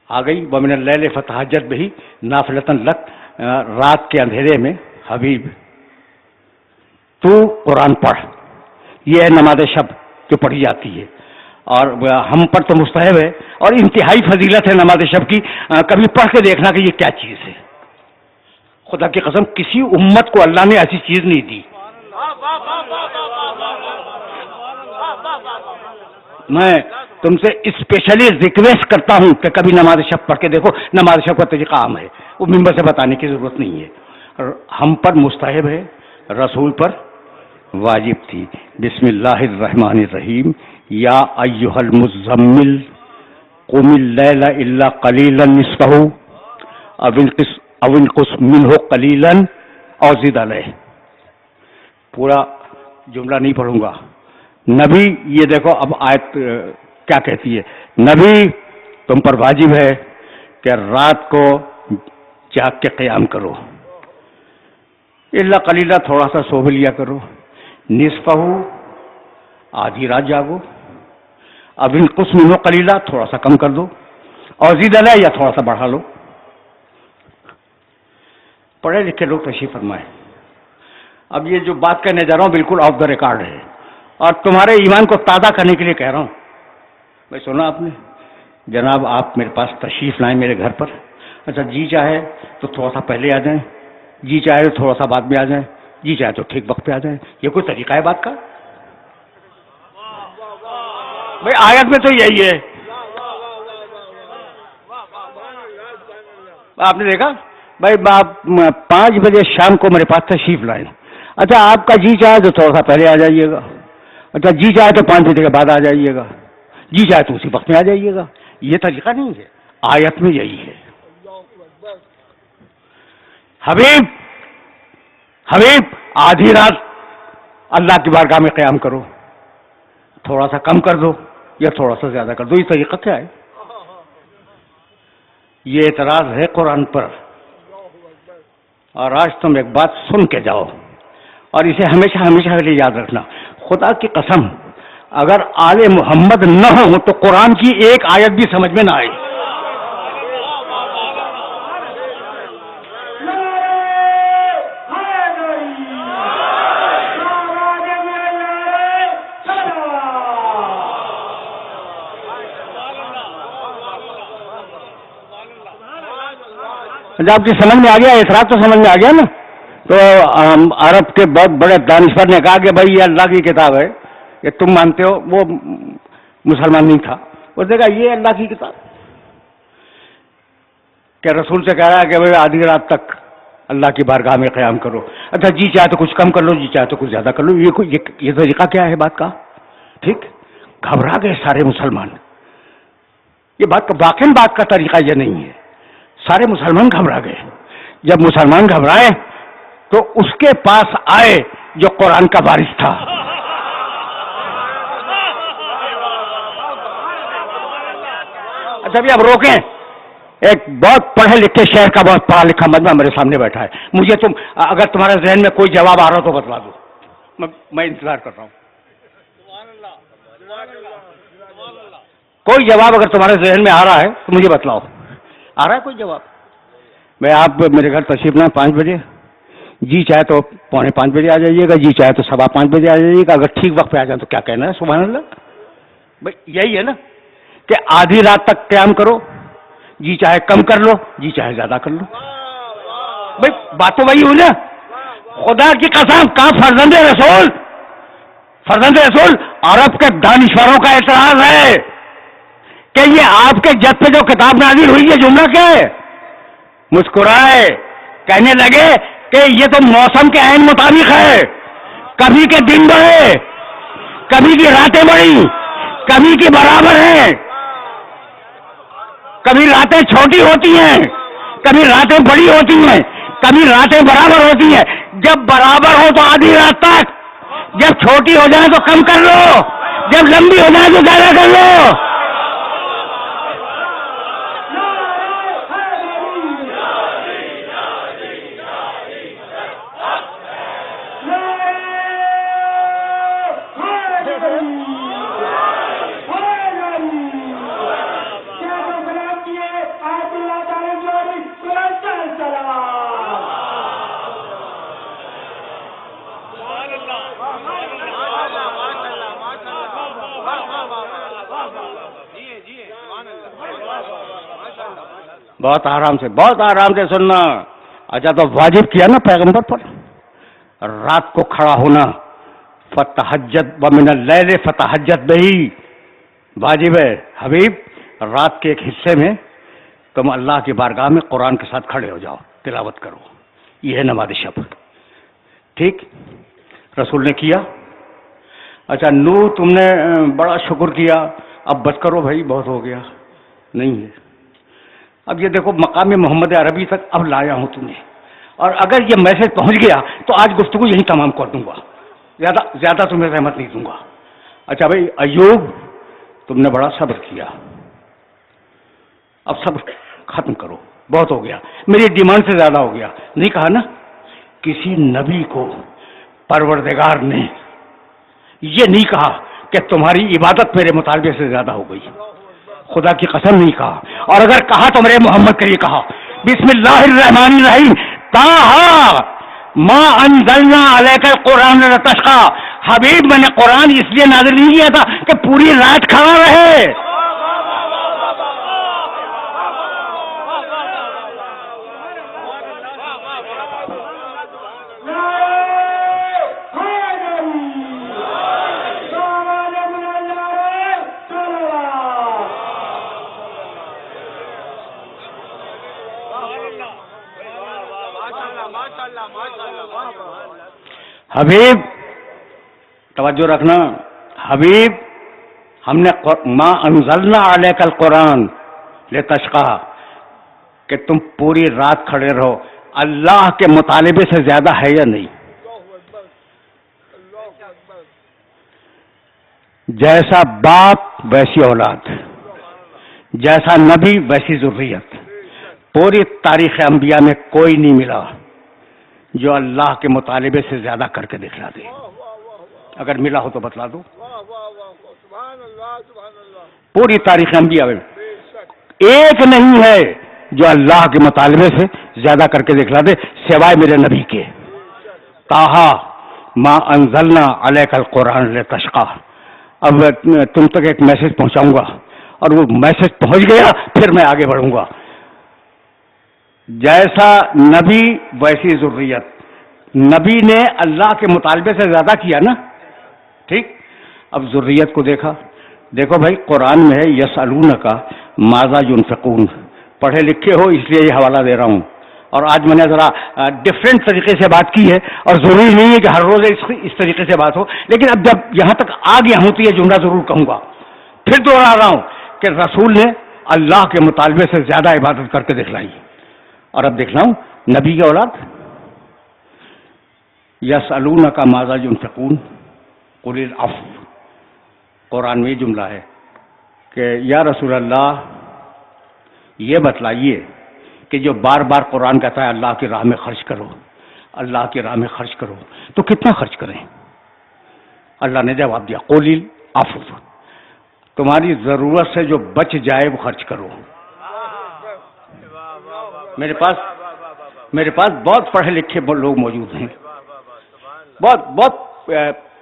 آ گئی وَمِنَ اللَّيْلِ فَتَہَجَّدْ بِهِ نَافِلَةً لَكَ. رات کے اندھیرے میں حبیب تو قرآن پڑھ. یہ ہے نماز شب جو پڑھی جاتی ہے، اور ہم پر تو مستحب ہے اور انتہائی فضیلت ہے نماز شب کی. کبھی پڑھ کے دیکھنا کہ یہ کیا چیز ہے. خدا کی قسم کسی امت کو اللہ نے ایسی چیز نہیں دی. میں تم سے اسپیشلی ریکویسٹ کرتا ہوں کہ کبھی نماز شب پڑھ کے دیکھو. نماز شب کا طریقہ عام ہے، وہ ممبر سے بتانے کی ضرورت نہیں ہے. ہم پر مستحب ہے، رسول پر واجب تھی. بسم اللہ الرحمن الرحیم. یا ایھا المزمل قم اللیل الا قلیلا نصفہ او انقص منہ قلیلا او زد علیہ. پورا جملہ نہیں پڑھوں گا. نبی یہ دیکھو اب آیت کیا کہتی ہے. نبی تم پر واجب ہے کہ رات کو جاگ کے قیام کرو. الا قلیلا، تھوڑا سا سو بھی لیا کرو. نصفہ، آدھی رات جاگو. اب انقص منہ قلیلا، تھوڑا سا کم کر دو. اور زد علیہ، یا تھوڑا سا بڑھا لو. پڑھے لکھے لوگ تشریف فرمائے. اب یہ جو بات کرنے جا رہا ہوں بالکل آف دا ریکارڈ ہے اور تمہارے ایمان کو تازہ کرنے کے لیے کہہ رہا ہوں. بھائی سنا آپ نے؟ جناب آپ میرے پاس تشریف لائیں میرے گھر پر. اچھا جی چاہے تو تھوڑا سا پہلے آ جائیں، جی چاہے تو تھوڑا سا بعد میں آ جائیں، جی چاہے تو ٹھیک وقت پہ آ جائیں. یہ کوئی طریقہ ہے بات کا؟ بھائی آیت میں تو یہی ہے. آپ نے دیکھا بھائی آپ 5 بجے شام کو میرے پاس تشریف لائیں. اچھا آپ کا جی چاہے تو تھوڑا سا پہلے آ جائیے گا. اچھا جی چاہے تو 5 بجے کے بعد آ جائیے گا. جی چاہے تو اسی وقت میں آ جائیے گا. یہ طریقہ نہیں ہے. آیت میں یہی ہے. حبیب حبیب آدھی رات اللہ کی بارگاہ میں قیام کرو. تھوڑا سا کم کر دو یا تھوڑا سا زیادہ کر دو. یہ طریقہ کیا ہے؟ یہ اعتراض ہے قرآن پر. اور آج تم ایک بات سن کے جاؤ اور اسے ہمیشہ ہمیشہ کے لیے یاد رکھنا. خدا کی قسم اگر آل محمد نہ ہو تو قرآن کی ایک آیت بھی سمجھ میں نہ آئے. جب آپ کی سمجھ میں آ گیا اعتراض تو سمجھ میں آ گیا نا. تو عرب کے بہت بڑے دانشور نے کہا کہ بھائی یہ اللہ کی کتاب ہے یہ تم مانتے ہو. وہ مسلمان نہیں تھا. اس نے کہا یہ اللہ کی کتاب کہ رسول سے کہہ رہا ہے کہ بھائی آدھی رات تک اللہ کی بارگاہ میں قیام کرو. اچھا جی چاہے تو کچھ کم کر لو, جی چاہے تو کچھ زیادہ کر لو. یہ طریقہ کیا ہے بات کا؟ ٹھیک گھبرا گئے سارے مسلمان. یہ بات واقعی بات کا طریقہ یہ نہیں ہے. سارے مسلمان گھبرا گئے. جب مسلمان گھبرائے تو اس کے پاس آئے جو قرآن کا وارث تھا. اچھا بھی اب روکیں. ایک بہت پڑھے لکھے شہر کا بہت پڑھا لکھا مجمع میرے سامنے بیٹھا ہے. مجھے اگر تمہارے ذہن میں کوئی جواب آ رہا ہو تو بتلا دو. میں انتظار کر رہا ہوں. کوئی جواب اگر تمہارے ذہن میں آ رہا ہے تو مجھے بتلاؤ. آ رہا ہے کوئی جواب؟ میں آپ میرے گھر تشریف لائیں 5 بجے. جی چاہے تو 4:45 بجے آ جائیے گا, جی چاہے تو 5:15 بجے آ جائیے گا. اگر ٹھیک وقت پہ آ جائیں تو کیا کہنا ہے. سبحان اللہ. بھائی یہی ہے نا کہ آدھی رات تک قیام کرو, جی چاہے کم کر لو, جی چاہے زیادہ کر لو. بھائی بات تو وہی ہوئی نا. خدا کی قسم کا فرزند رسول عرب کے دانشوروں کا اعتراض ہے کہ یہ آپ کے جد پہ جو کتاب نازل ہوئی ہے جملہ کیا ہے؟ مسکرائے, کہنے لگے کہ یہ تو موسم کے عین مطابق ہے. کبھی کے دن بڑھے, کبھی کی راتیں بڑھی, کبھی کی برابر ہیں. کبھی راتیں چھوٹی ہوتی ہیں, کبھی راتیں بڑی ہوتی ہیں, کبھی راتیں برابر ہوتی ہیں. جب برابر ہو تو آدھی رات تک, جب چھوٹی ہو جائے تو کم کر لو, جب لمبی ہو جائے تو زیادہ کر لو. بہت آرام سے سننا. اچھا تو واجب کیا نا پیغمبر پر رات کو کھڑا ہونا. فتحجد ومن اللیل فتحجد بہی, واجب ہے. حبیب رات کے ایک حصے میں تم اللہ کی بارگاہ میں قرآن کے ساتھ کھڑے ہو جاؤ, تلاوت کرو. یہ ہے نماز شب. ٹھیک رسول نے کیا. اچھا نور تم نے بڑا شکر کیا, اب بس کرو بھائی بہت ہو گیا. نہیں ہے. اب یہ دیکھو مقام محمد عربی تک اب لایا ہوں تمہیں, اور اگر یہ میسج پہنچ گیا تو آج گفتگو یہیں تمام کر دوں گا. زیادہ تمہیں رحمت نہیں دوں گا. اچھا بھائی ایوب تم نے بڑا صبر کیا, اب صبر ختم کرو, بہت ہو گیا. میری ڈیمانڈ سے زیادہ ہو گیا. نہیں کہا نا کسی نبی کو پروردگار نے یہ نہیں کہا کہ تمہاری عبادت میرے مطالبے سے زیادہ ہو گئی. خدا کی قسم نہیں کہا. اور اگر کہا تو میرے محمد کے لیے کہا بسم اللہ الرحمن الرحیم طٰہٰ ما انزلنا علیک القرآن لتشقیٰ. حبیب میں نے قرآن اس لیے نازل نہیں کیا تھا کہ پوری رات کھڑا رہے. حبیب توجہ رکھنا، حبیب ہم نے ما انزلنا علیک القرآن لتشقی، کہ تم پوری رات کھڑے رہو، اللہ کے مطالبے سے زیادہ ہے یا نہیں؟ جیسا باپ ویسی اولاد، جیسا نبی ویسی ذریت، پوری تاریخ انبیاء میں کوئی نہیں ملا جو اللہ کے مطالبے سے زیادہ کر کے دکھلا دے۔ اگر ملا ہو تو بتلا دو۔ پوری تاریخ انبیاء میں ایک نہیں ہے جو اللہ کے مطالبے سے زیادہ کر کے دکھلا دے سوائے میرے نبی کے۔ کہا ما انزلنا علیک القرآن لتشقی، اب تم تک ایک میسج پہنچاؤں گا اور وہ میسج پہنچ گیا پھر میں آگے بڑھوں گا۔ جیسا نبی ویسی ذریت، نبی نے اللہ کے مطالبے سے زیادہ کیا نا، ٹھیک؟ اب ذریت کو دیکھا، دیکھو بھائی قرآن میں ہے یسألونک ماذا ينفقون، پڑھے لکھے ہو اس لیے یہ حوالہ دے رہا ہوں، اور آج میں نے ذرا ڈفرینٹ طریقے سے بات کی ہے، اور ضروری نہیں ہے کہ ہر روز اس طریقے سے بات ہو، لیکن اب جب یہاں تک آ گیا ہوں تو یہ جملہ ضرور کہوں گا، پھر دوہرا رہا ہوں کہ رسول نے اللہ کے مطالبے سے زیادہ عبادت کر کے دکھلائی۔ اور اب دکھلاؤں نبی کی اولاد، یسألونک ماذا ينفقون قل العفو، قرآن میں یہ جملہ ہے کہ یا رسول اللہ یہ بتلائیے کہ جو بار بار قرآن کہتا ہے اللہ کی راہ میں خرچ کرو، اللہ کی راہ میں خرچ کرو، تو کتنا خرچ کریں؟ اللہ نے جواب دیا قل العفو، تمہاری ضرورت سے جو بچ جائے وہ خرچ کرو۔ میرے پاس بہت پڑھے لکھے لوگ موجود ہیں، بہت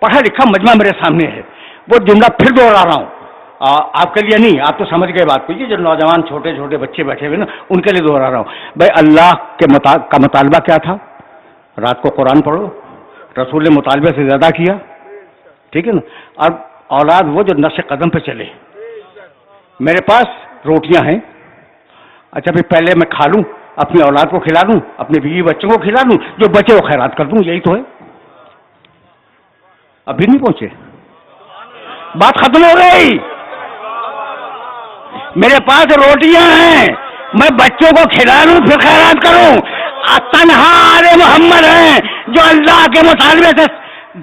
پڑھا لکھا مجمع میرے سامنے ہے، وہ جملہ پھر دوہرا رہا ہوں، آپ کے لیے نہیں، آپ تو سمجھ گئے بات کو، یہ جو نوجوان چھوٹے چھوٹے بچے بیٹھے ہوئے نا ان کے لیے دوہرا رہا ہوں۔ بھائی اللہ کا مطالبہ کیا تھا؟ رات کو قرآن پڑھو، رسول نے مطالبے سے زیادہ کیا، ٹھیک ہے نا؟ اور اولاد وہ جو نقش قدم پہ چلے۔ میرے پاس روٹیاں ہیں، اچھا پھر پہلے میں کھا لوں، اپنی اولاد کو کھلا دوں، اپنے بیوی بچوں کو کھلا دوں، جو بچے وہ خیرات کر دوں، یہی تو ہے۔ ابھی نہیں پہنچے، بات ختم ہو گئی۔ میرے پاس روٹیاں ہیں، میں بچوں کو کھلا لوں پھر خیرات کروں۔ تنہا آل محمد ہیں جو اللہ کے مطالبے سے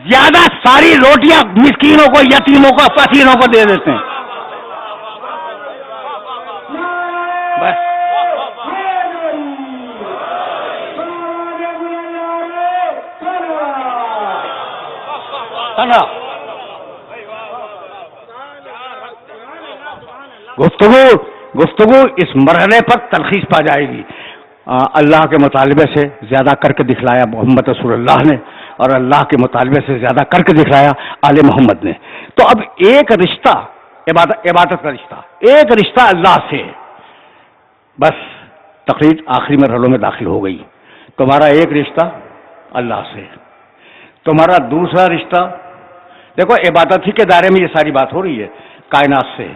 زیادہ ساری روٹیاں مسکینوں کو، یتیموں کو، فقیروں کو دے دیتے ہیں۔ بس گفتگو اس مرحلے پر تلخیص پا جائے گی۔ اللہ کے مطالبے سے زیادہ کر کے دکھلایا محمد رسول اللہ نے، اور اللہ کے مطالبے سے زیادہ کر کے دکھلایا آل محمد نے۔ تو اب ایک رشتہ عبادت کا رشتہ، ایک رشتہ اللہ سے، بس تقریر آخری مرحلوں میں داخل ہو گئی۔ تمہارا ایک رشتہ اللہ سے، تمہارا دوسرا رشتہ، دیکھو عبادت ہی کے دائرے میں یہ ساری بات ہو رہی ہے، کائنات سے،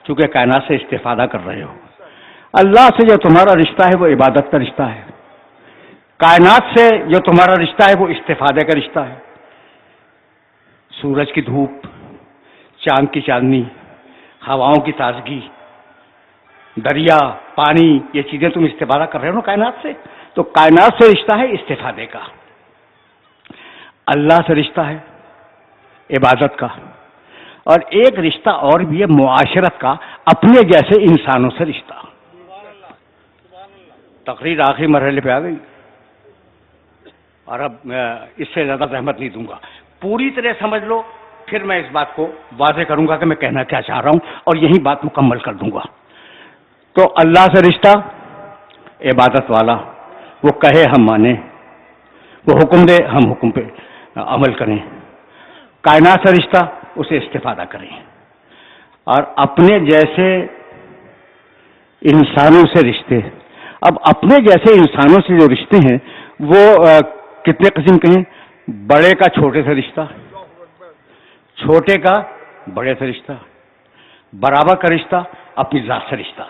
چونکہ کائنات سے استفادہ کر رہے ہو۔ اللہ سے جو تمہارا رشتہ ہے وہ عبادت کا رشتہ ہے، کائنات سے جو تمہارا رشتہ ہے وہ استفادے کا رشتہ ہے۔ سورج کی دھوپ، چاند کی چاندنی، ہواؤں کی تازگی، دریا، پانی، یہ چیزیں تم استفادہ کر رہے ہو نا کائنات سے، تو کائنات سے رشتہ ہے استفادے کا۔ اللہ سے رشتہ ہے عبادت کا، اور ایک رشتہ اور بھی ہے معاشرت کا، اپنے جیسے انسانوں سے رشتہ۔ تقریر آخری مرحلے پہ آ گئی، اور اب اس سے زیادہ زحمت نہیں دوں گا، پوری طرح سمجھ لو، پھر میں اس بات کو واضح کروں گا کہ میں کہنا کیا چاہ رہا ہوں، اور یہی بات مکمل کر دوں گا۔ تو اللہ سے رشتہ عبادت والا، وہ کہے ہم مانیں، وہ حکم دے ہم حکم پہ عمل کریں۔ کائنات سے رشتہ اسے استفادہ کریں، اور اپنے جیسے انسانوں سے رشتے۔ اب اپنے جیسے انسانوں سے جو رشتے ہیں وہ کتنے قسم کے ہیں؟ بڑے کا چھوٹے سے رشتہ، چھوٹے کا بڑے سے رشتہ، برابر کا رشتہ، اپنی ذات سے رشتہ۔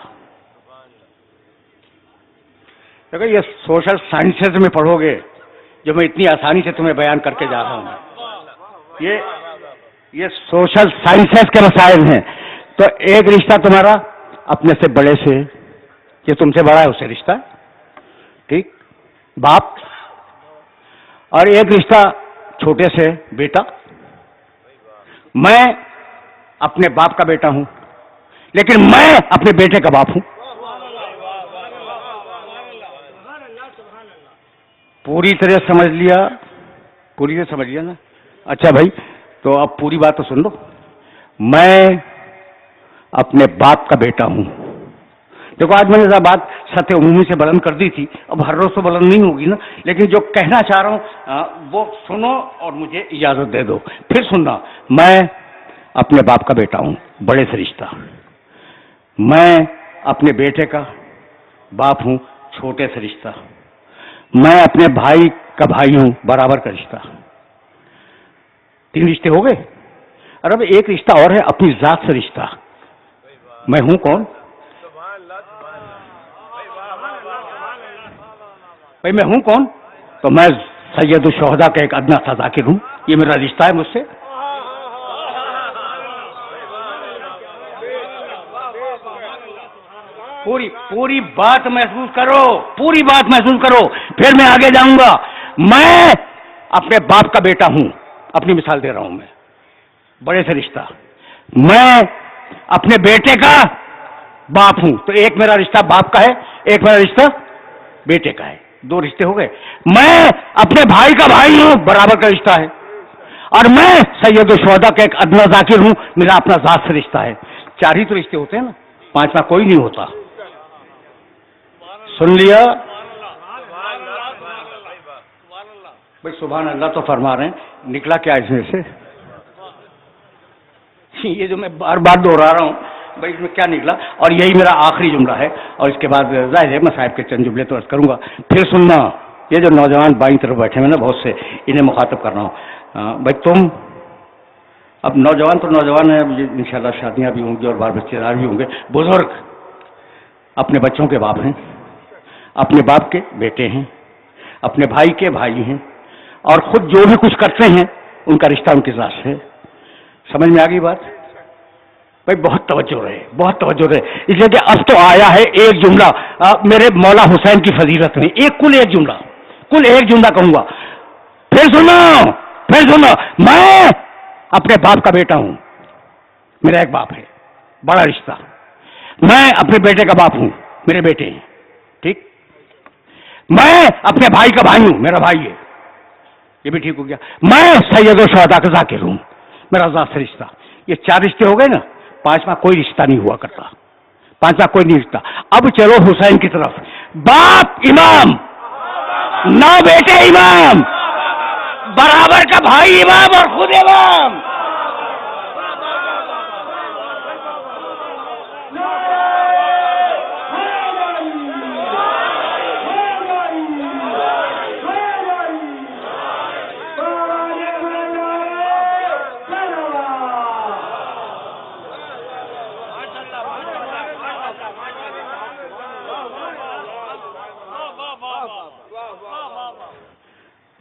دیکھو یہ سوشل سائنسز میں پڑھو گے جو میں اتنی آسانی سے تمہیں بیان کر کے جا رہا ہوں. یہ سوشل سائنسز کے مسائل ہیں. تو ایک رشتہ تمہارا اپنے سے بڑے سے، یہ تم سے بڑا ہے، اس سے رشتہ ٹھیک باپ، اور ایک رشتہ چھوٹے سے بیٹا. میں اپنے باپ کا بیٹا ہوں، لیکن میں اپنے بیٹے کا باپ ہوں. پوری طرح سمجھ لیا؟ پوری طرح سمجھ لیا نا؟ اچھا بھائی، تو اب پوری بات تو سن لو. میں اپنے باپ کا بیٹا ہوں. دیکھو آج میں نے بات سطح عمومی سے بلند کر دی تھی، اب ہر روز تو بلند نہیں ہوگی نا، لیکن جو کہنا چاہ رہا ہوں وہ سنو اور مجھے اجازت دے دو. پھر سننا. میں اپنے باپ کا بیٹا ہوں، بڑے سے رشتہ. میں اپنے بیٹے کا باپ ہوں، چھوٹے سے رشتہ. میں اپنے بھائی کا بھائی ہوں، برابر کا رشتہ. 3 رشتے ہو گئے. اور اب ایک رشتہ اور ہے، اپنی ذات سے رشتہ. میں ہوں کون بھائی؟ میں ہوں کون؟ تو میں سید الشہداء کا ایک ادنا سا ذاکر ہوں. یہ میرا رشتہ ہے مجھ سے. پوری بات محسوس کرو، پوری بات محسوس کرو، پھر میں آگے جاؤں گا. میں اپنے باپ کا بیٹا ہوں، اپنی مثال دے رہا ہوں میں، بڑے سے رشتہ. میں اپنے بیٹے کا باپ ہوں، تو ایک میرا رشتہ باپ کا ہے، ایک میرا رشتہ بیٹے کا ہے. 2 رشتے ہو گئے. میں اپنے بھائی کا بھائی ہوں، برابر کا رشتہ ہے. اور میں سید الشہداء کا ایک ادنا ذاکر ہوں، میرا اپنا ذات سے رشتہ ہے. 4 ہی تو رشتے ہوتے ہیں نا، 5واں کوئی نہیں ہوتا. سن لیا بھائی؟ سبحان اللہ تو فرما رہے ہیں. نکلا کیا اس میں سے؟ یہ جو میں بار بار دوہرا رہا ہوں بھائی، اس میں کیا نکلا؟ اور یہی میرا آخری جملہ ہے، اور اس کے بعد ظاہر ہے میں صاحب کے چند جملے تو عرض کروں گا. پھر سننا. یہ جو نوجوان بائیں طرف بیٹھے ہیں نا، بہت سے، انہیں مخاطب کر رہا ہوں. بھائی تم اب نوجوان تو نوجوان ہیں، انشاءاللہ شادیاں بھی ہوں گی اور بال بچے دار بھی ہوں گے. بزرگ اپنے بچوں کے باپ ہیں، اپنے باپ کے بیٹے ہیں، اپنے بھائی کے بھائی ہیں، اور خود جو بھی کچھ کرتے ہیں ان کا رشتہ ان کے ذات سے. سمجھ میں آ گئی بات؟ بھائی بہت توجہ رہے، بہت توجہ رہے، اس لیے کہ اب تو آیا ہے ایک جملہ میرے مولا حسین کی فضیلت میں. کل ایک جملہ کہوں گا. پھر سنو. میں اپنے باپ کا بیٹا ہوں، میرا ایک باپ ہے، بڑا رشتہ. میں اپنے بیٹے کا باپ ہوں، میرے بیٹے ہیں ٹھیک. میں اپنے بھائی کا بھائی ہوں، میرا بھائی ہے، یہ بھی ٹھیک ہو گیا. میں سید الشہداء کا ذاکر ہوں، میرا ذات سے رشتہ. یہ 4 رشتے ہو گئے نا. 5واں کوئی رشتہ نہیں ہوا کرتا، 5واں کوئی نہیں رشتہ. اب چلو حسین کی طرف. باپ امام، 9 بیٹے امام، برابر کا بھائی امام اور خود امام.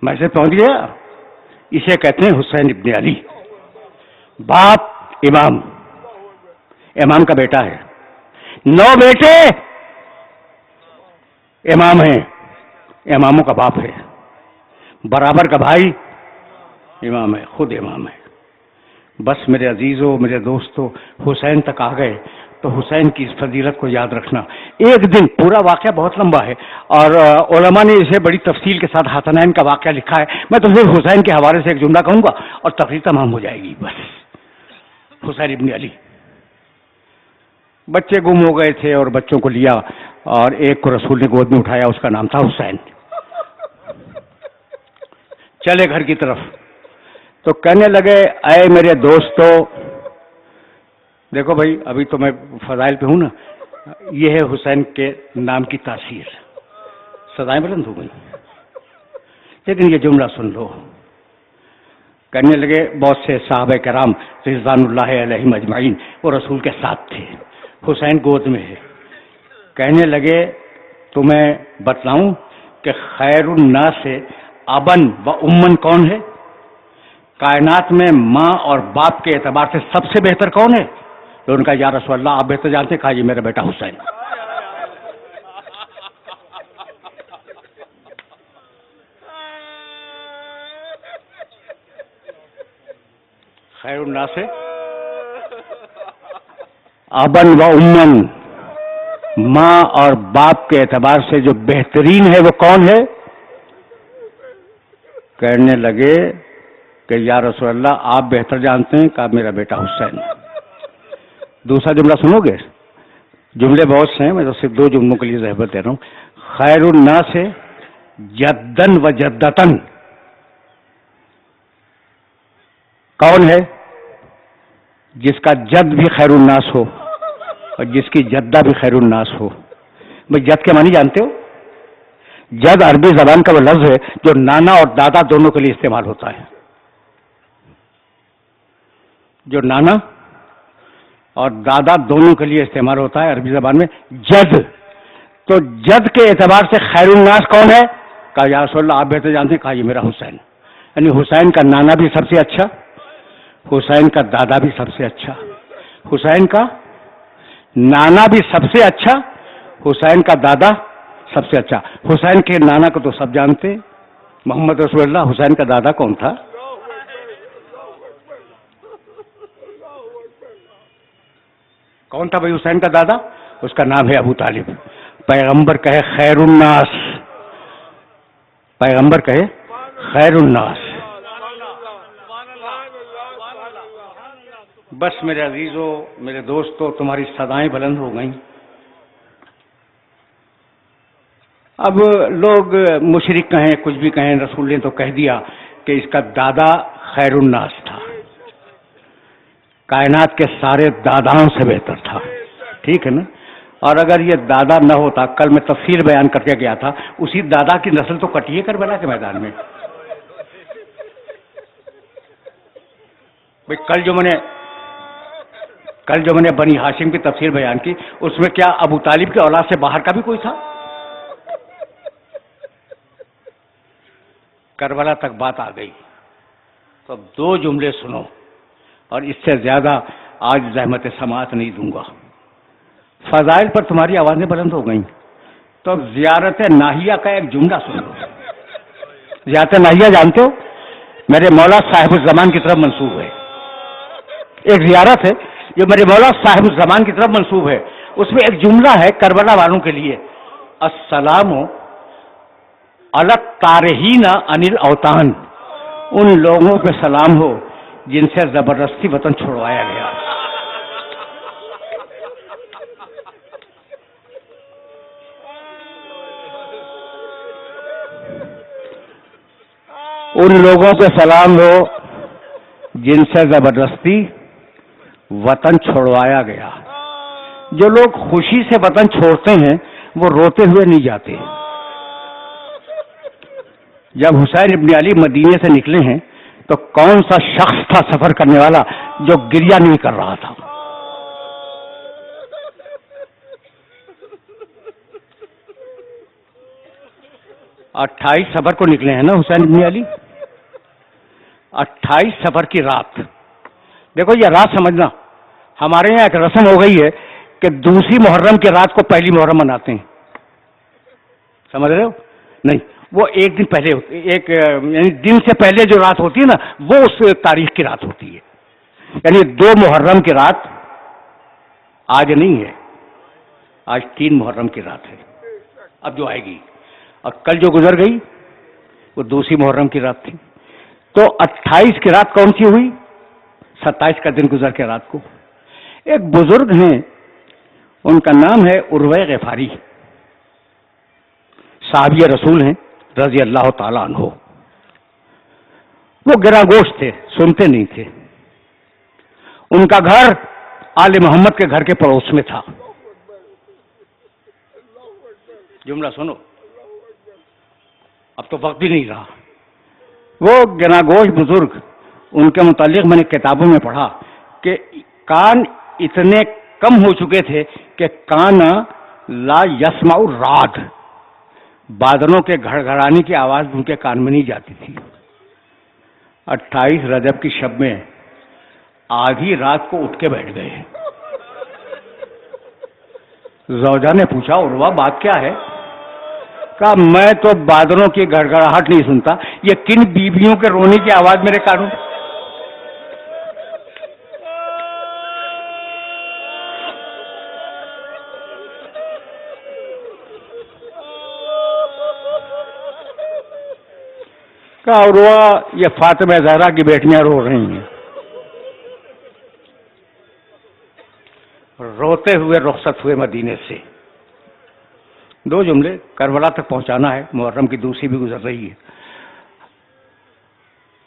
میں سے پہنچ گیا. اسے کہتے ہیں حسین ابن علی. باپ امام، امام کا بیٹا ہے. 9 بیٹے امام ہیں، اماموں کا باپ ہے. برابر کا بھائی امام ہے، خود امام ہے. بس میرے عزیزوں، میرے دوستوں، حسین تک آ گئے تو حسین کی اس فضیلت کو یاد رکھنا. ایک دن، پورا واقعہ بہت لمبا ہے اور علماء نے اسے بڑی تفصیل کے ساتھ حسنین کا واقعہ لکھا ہے. میں تو صرف حسین کے حوالے سے ایک جملہ کہوں گا اور تقریر تمام ہو جائے گی. بس حسین ابن علی. بچے گم ہو گئے تھے اور بچوں کو لیا اور ایک کو رسول نے گود میں اٹھایا، اس کا نام تھا حسین. چلے گھر کی طرف تو کہنے لگے اے میرے دوستو، دیکھو بھائی ابھی تو میں فضائل پہ ہوں نا، یہ ہے حسین کے نام کی تاثیر. سزائیں بلند ہو گئی، لیکن یہ جملہ سن لو. کہنے لگے بہت سے صحابہ کرام رضوان اللہ علیہم اجمعین وہ رسول کے ساتھ تھے، حسین گود میں ہے. کہنے لگے تمہیں بتلاؤں کہ خیر الناس سے ابن و امن کون ہے؟ کائنات میں ماں اور باپ کے اعتبار سے سب سے بہتر کون ہے؟ تو ان کا یا رسول اللہ آپ بہتر جانتے ہیں. کہا جی میرا بیٹا حسین. خیر الناس سے ابن و امن، ماں اور باپ کے اعتبار سے جو بہترین ہے وہ کون ہے؟ کہنے لگے کہ یا رسول اللہ آپ بہتر جانتے ہیں. کہا میرا بیٹا حسین. دوسرا جملہ سنو گے؟ جملے بہت سے ہیں، میں تو صرف 2 جملوں کے لیے زحمت دے رہا ہوں. خیر الناس جدن و جدتن کون ہے؟ جس کا جد بھی خیر الناس ہو اور جس کی جدہ بھی خیر الناس ہو. بھائی جد کے معنی جانتے ہو؟ جد عربی زبان کا وہ لفظ ہے جو نانا اور دادا دونوں کے لیے استعمال ہوتا ہے. جو نانا اور دادا دونوں کے لیے استعمال ہوتا ہے عربی زبان میں جد. تو جد کے اعتبار سے خیر الناس کون ہے؟ کہا یا رسول اللہ آپ بہتر جانتے ہیں. کہا یہ میرا حسین. یعنی حسین کا نانا بھی سب سے اچھا، حسین کا دادا بھی سب سے اچھا، حسین کا نانا بھی سب سے اچھا، حسین کا دادا سب سے اچھا. حسین کے نانا کو تو سب جانتے، محمد رسول اللہ. حسین کا دادا کون تھا؟ کون تھا بھائی حسین کا دادا؟ اس کا نام ہے ابو طالب. پیغمبر کہے خیر الناس، پیغمبر کہے خیر الناس. بس میرے عزیزوں، میرے دوستوں، تمہاری صدائیں بلند ہو گئیں. اب لوگ مشرک کہیں کچھ بھی کہیں، رسول نے تو کہہ دیا کہ اس کا دادا خیر الناس تھا، کائنات کے سارے داداؤں سے بہتر تھا. ٹھیک ہے نا؟ اور اگر یہ دادا نہ ہوتا، کل میں تفصیل بیان کر کے گیا تھا، اسی دادا کی نسل تو کٹی ہے کربلا کے میدان میں. بھائی کل جو میں نے بنی ہاشم کی تفسیر بیان کی، اس میں کیا ابو طالب کے اولاد سے باہر کا بھی کوئی تھا؟ کربلا تک بات آ گئی. تو اب 2 جملے سنو، اور اس سے زیادہ آج زحمت سماعت نہیں دوں گا. فضائل پر تمہاری آوازیں بلند ہو گئیں، تو اب زیارت ناہیہ کا ایک جملہ سنو. زیارت ناہیہ جانتے ہو؟ میرے مولا صاحب الزمان کی طرف منسوب ہے. ایک زیارت ہے جو میرے مولا صاحب الزمان کی طرف منسوب ہے. اس میں ایک جملہ ہے کربلا والوں کے لیے: السلام علی الطارحین عن الاوطان. ان لوگوں پہ سلام ہو جن سے زبردستی وطن چھڑوایا گیا. ان لوگوں پہ سلام ہو جن سے زبردستی وطن چھوڑوایا گیا. جو لوگ خوشی سے وطن چھوڑتے ہیں وہ روتے ہوئے نہیں جاتے. جب حسین ابن علی مدینے سے نکلے ہیں تو کون سا شخص تھا سفر کرنے والا جو گریہ نہیں کر رہا تھا؟ اٹھائیس سفر کو نکلے ہیں نا حسین ابن علی. 28 سفر کی رات. دیکھو یہ رات سمجھنا، ہمارے یہاں ایک رسم ہو گئی ہے کہ دوسری محرم کی رات کو پہلی محرم مناتے ہیں. سمجھ رہے ہو؟ نہیں، وہ ایک دن پہلے ہوتی، ایک یعنی دن سے پہلے جو رات ہوتی ہے نا، وہ اس تاریخ کی رات ہوتی ہے. یعنی 2 محرم کی رات آج نہیں ہے، آج 3 محرم کی رات ہے اب جو آئے گی. اور کل جو گزر گئی وہ دوسری محرم کی رات تھی. تو 28 کی رات کون سی ہوئی؟ 27 کا دن گزر کے رات کو. ایک بزرگ ہیں، ان کا نام ہے عروہ غفاری، صحابی رسول ہیں رضی اللہ تعالی عنہ. وہ گرا گوشت تھے، سنتے نہیں تھے. ان کا گھر آل محمد کے گھر کے پڑوس میں تھا. جملہ سنو، اب تو وقت بھی نہیں رہا. وہ گناگوش بزرگ، ان کے متعلق میں نے کتابوں میں پڑھا کہ کان اتنے کم ہو چکے تھے کہ کان لا یسمع الرعد، بادلوں کے گھڑگھڑانے کی آواز ان کے کان میں نہیں جاتی تھی. 28 رجب کی شب میں آدھی رات کو اٹھ کے بیٹھ گئے. زوجہ نے پوچھا عروہ بات کیا ہے؟ کہا میں تو بادلوں کی گڑگڑاہٹ نہیں سنتا, یہ کن بیویوں کے رونے کی آواز میرے کانوں. کہا عروہ یہ فاطمہ زہرا کی بیٹیاں رو رہی ہیں. روتے ہوئے رخصت ہوئے مدینے سے. 2 جملے, کربلا تک پہنچانا ہے, محرم کی دوسری بھی گزر رہی ہے.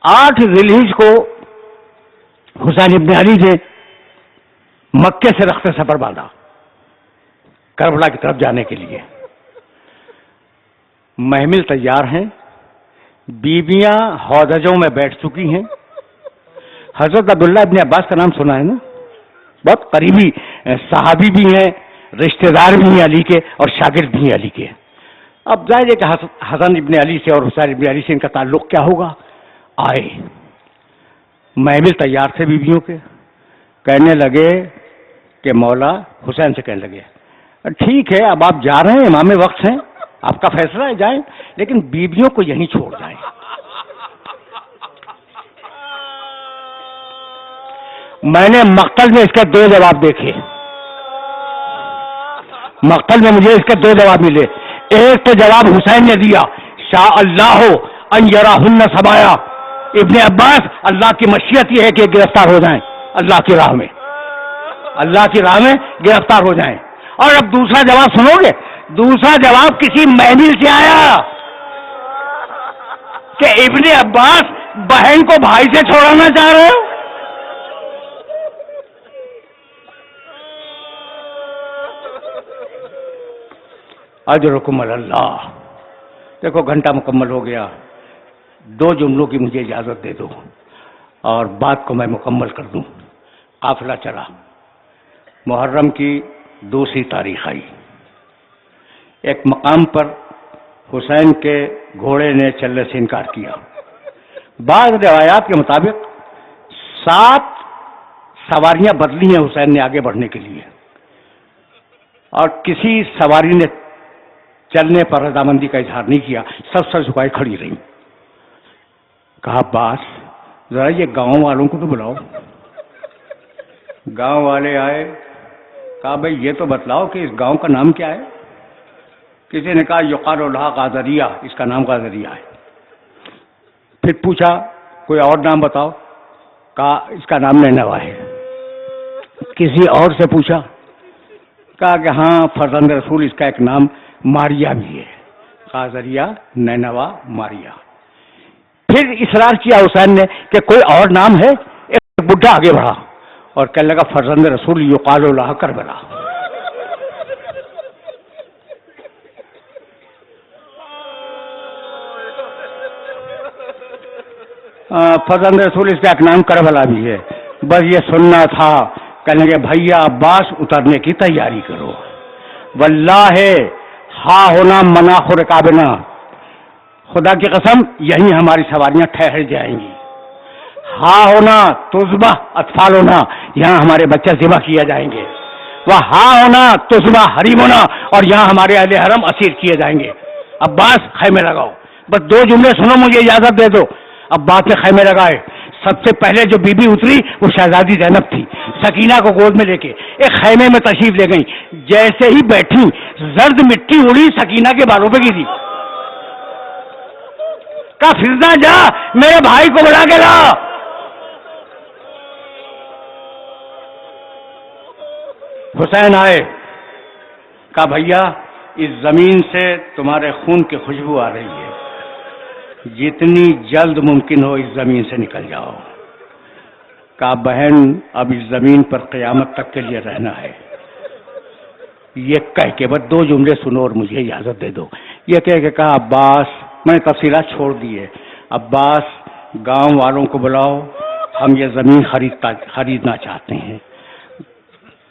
8 ذی الحجہ کو حسین ابن علی نے مکے سے رخت سفر باندھا کربلا کی طرف جانے کے لیے. محمل تیار ہیں, بیویاں ہودجوں میں بیٹھ چکی ہیں. حضرت عبداللہ ابن عباس کا نام سنا ہے نا, بہت قریبی صحابی بھی ہیں, رشتہ دار بھی ہیں علی کے, اور شاگرد بھی ہیں علی کے. اب ظاہر ہے کہ حسن ابن علی سے اور حسین ابن علی سے ان کا تعلق کیا ہوگا. آئے, محمل تیار تھے بیویوں کے. کہنے لگے کہ مولا, حسین سے کہنے لگے ٹھیک ہے اب آپ جا رہے ہیں, امام وقت ہیں, آپ کا فیصلہ ہے جائیں, لیکن بیویوں کو یہیں چھوڑ جائیں. میں نے مقتل میں اس کے 2 جواب دیکھے. مقتل میں مجھے اس کے 2 جواب ملے. ایک تو جواب حسین نے دیا, شاء اللہ ان یراہن سبایا, ابن عباس اللہ کی مشیت یہ ہے کہ گرفتار ہو جائیں اللہ کی راہ میں, اللہ کی راہ میں گرفتار ہو جائیں. اور اب دوسرا جواب سنو گے. دوسرا جواب کسی محمل سے آیا کہ ابن عباس بہن کو بھائی سے چھوڑانا چاہ رہے ہو. اجرکم علی اللہ. دیکھو گھنٹہ مکمل ہو گیا, 2 جملوں کی مجھے اجازت دے دو اور بات کو میں مکمل کر دوں. قافلہ چلا, محرم کی دوسری تاریخ آئی. ایک مقام پر حسین کے گھوڑے نے چلنے سے انکار کیا. بعض روایات کے مطابق 7 سواریاں بدلی ہیں حسین نے آگے بڑھنے کے لیے, اور کسی سواری نے چلنے پر رضامندی کا اظہار نہیں کیا, سب سر جھکائے کھڑی رہی. کہا عباس ذرا یہ گاؤں والوں کو تو بلاؤ. گاؤں والے آئے. کہا بھئی یہ تو بتلاؤ کہ اس گاؤں کا نام کیا ہے. کسی نے کہا یقال لہا غازریہ, اس کا نام غازریہ ہے. پھر پوچھا کوئی اور نام بتاؤ. کہا اس کا نام نینوا ہے. کسی اور سے پوچھا, کہا کہ ہاں فرزند رسول اس کا ایک نام ماریا بھی ہے. غازریہ, نینوا, ماریا. پھر اصرار کیا حسین نے کہ کوئی اور نام ہے. ایک بڈھا آگے بڑھا اور کہنے لگا فرزند رسول یقال لہا کربلا. فرزند رسول اس کا ایک نام کربلا بھی ہے. بس یہ سننا تھا. کہنے لگے بھیا عباس اترنے کی تیاری کرو. واللہ ہا ہونا مناخ رکابنا, خدا کی قسم یہیں ہماری سواریاں ٹھہر جائیں گی. ہا ہونا تذبح اطفال ہونا, یہاں ہمارے بچے ذبح کیے جائیں گے. وہ ہا ہونا تذبح حریم ہونا, اور یہاں ہمارے اہل حرم اسیر کیے جائیں گے. عباس خیمے لگاؤ. بس 2 جملے سنو, مجھے اجازت دے دو. عباس نے خیمے لگائے. سب سے پہلے جو بی بی اتری وہ شہزادی زینب تھی. سکینہ کو گود میں لے کے ایک خیمے میں تشریف لے گئی. جیسے ہی بیٹھی زرد مٹی اڑی سکینہ کے بالوں پہ گری. کہا فرزا جا میرے بھائی کو بلا کے لا. حسین آئے. کہا بھیا اس زمین سے تمہارے خون کی خوشبو آ رہی ہے, جتنی جلد ممکن ہو اس زمین سے نکل جاؤ. کہا بہن اب اس زمین پر قیامت تک کے لیے رہنا ہے. یہ کہہ کے بس 2 جملے سنو اور مجھے اجازت دے دو. یہ کہہ کے کہا عباس, میں نے تفصیلات چھوڑ دی ہے, عباس گاؤں والوں کو بلاؤ, ہم یہ زمین خریدنا چاہتے ہیں.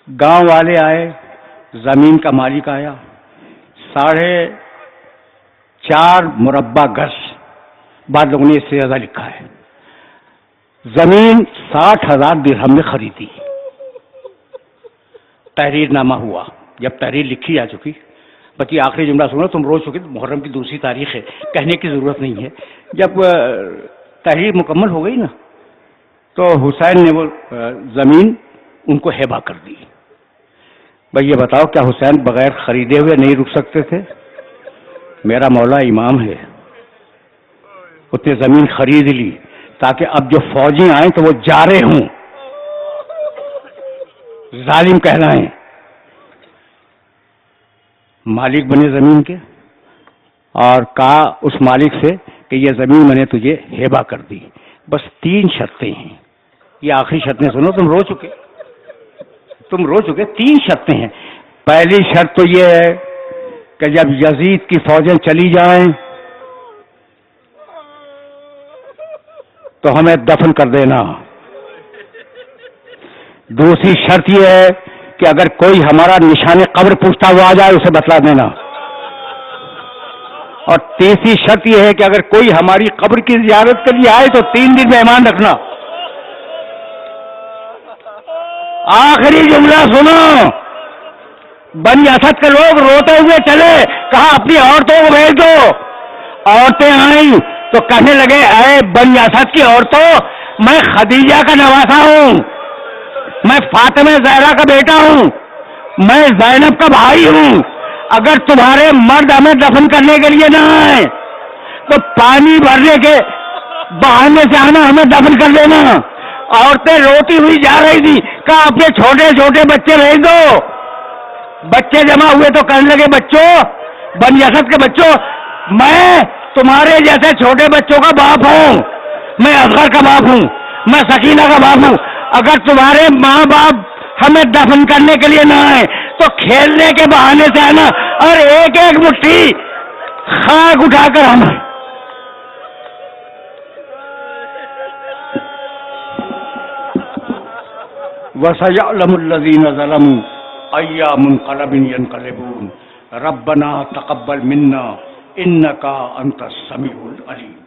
گاؤں والے آئے, زمین کا مالک آیا. 4 مربع گز، بعض لوگوں نے اس سے زیادہ لکھا ہے. زمین 60,000 درہم میں خریدی. تحریر نامہ ہوا. جب تحریر لکھی جا چکی، بچی آخری جملہ سنو، تم رو چکے، محرم کی دوسری تاریخ ہے، کہنے کی ضرورت نہیں ہے. جب تحریر مکمل ہو گئی نا، تو حسین نے وہ زمین ان کو ہیبہ کر دی. بھائی یہ بتاؤ کیا حسین بغیر خریدے ہوئے نہیں رک سکتے تھے؟ میرا مولا امام ہے، اس نے زمین خرید لی تاکہ اب جو فوجی آئیں تو وہ جارے ہوں، ظالم کہلائیں. مالک بنے زمین کے، اور کہا اس مالک سے کہ یہ زمین میں نے تجھے ہیبہ کر دی. بس 3 شرطیں ہیں. یہ آخری شرطیں سنو، تم رو چکے 3 شرطیں ہیں. پہلی شرط تو یہ ہے کہ جب یزید کی فوجیں چلی جائیں تو ہمیں دفن کر دینا. دوسری شرط یہ ہے کہ اگر کوئی ہمارا نشان قبر پوچھتا ہوا آ جائے اسے بتلا دینا. اور تیسری شرط یہ ہے کہ اگر کوئی ہماری قبر کی زیارت کے لیے آئے تو 3 دن مہمان رکھنا. آخری جملہ سنو. بنی اسد کے لوگ روتے ہوئے چلے، کہا اپنی عورتوں کو بھیج دو. عورتیں آئیں تو کہنے لگے اے بنی اسد کی عورتوں، میں خدیجہ کا نواسا ہوں، میں فاطمہ زہرا کا بیٹا ہوں، میں زینب کا بھائی ہوں. اگر تمہارے مرد ہمیں دفن کرنے کے لیے نہ آئے تو پانی بھرنے کے بہانے سے آنا، ہمیں دفن کر دینا. عورتیں روتی ہوئی جا رہی تھی، کہا اپنے چھوٹے چھوٹے بچے بھیج دو. بچے جمع ہوئے تو کہنے لگے بچوں، بنی اسد کے بچوں، میں تمہارے جیسے چھوٹے بچوں کا باپ ہوں، میں اصغر کا باپ ہوں، میں سکینہ کا باپ ہوں. اگر تمہارے ماں باپ ہمیں دفن کرنے کے لیے نہ آئے تو کھیلنے کے بہانے سے آنا اور ایک ایک مٹھی خاک اٹھا کر ہم وَسَيَعْلَمُ الَّذِينَ ظَلَمُوا أَيَّ مُنقَلَبٍ يَنقَلِبُونَ رَبَّنَا تَقَبَّلْ مِنَّا إِنَّكَ أَنْتَ السَّمِيعُ الْعَلِيمُ.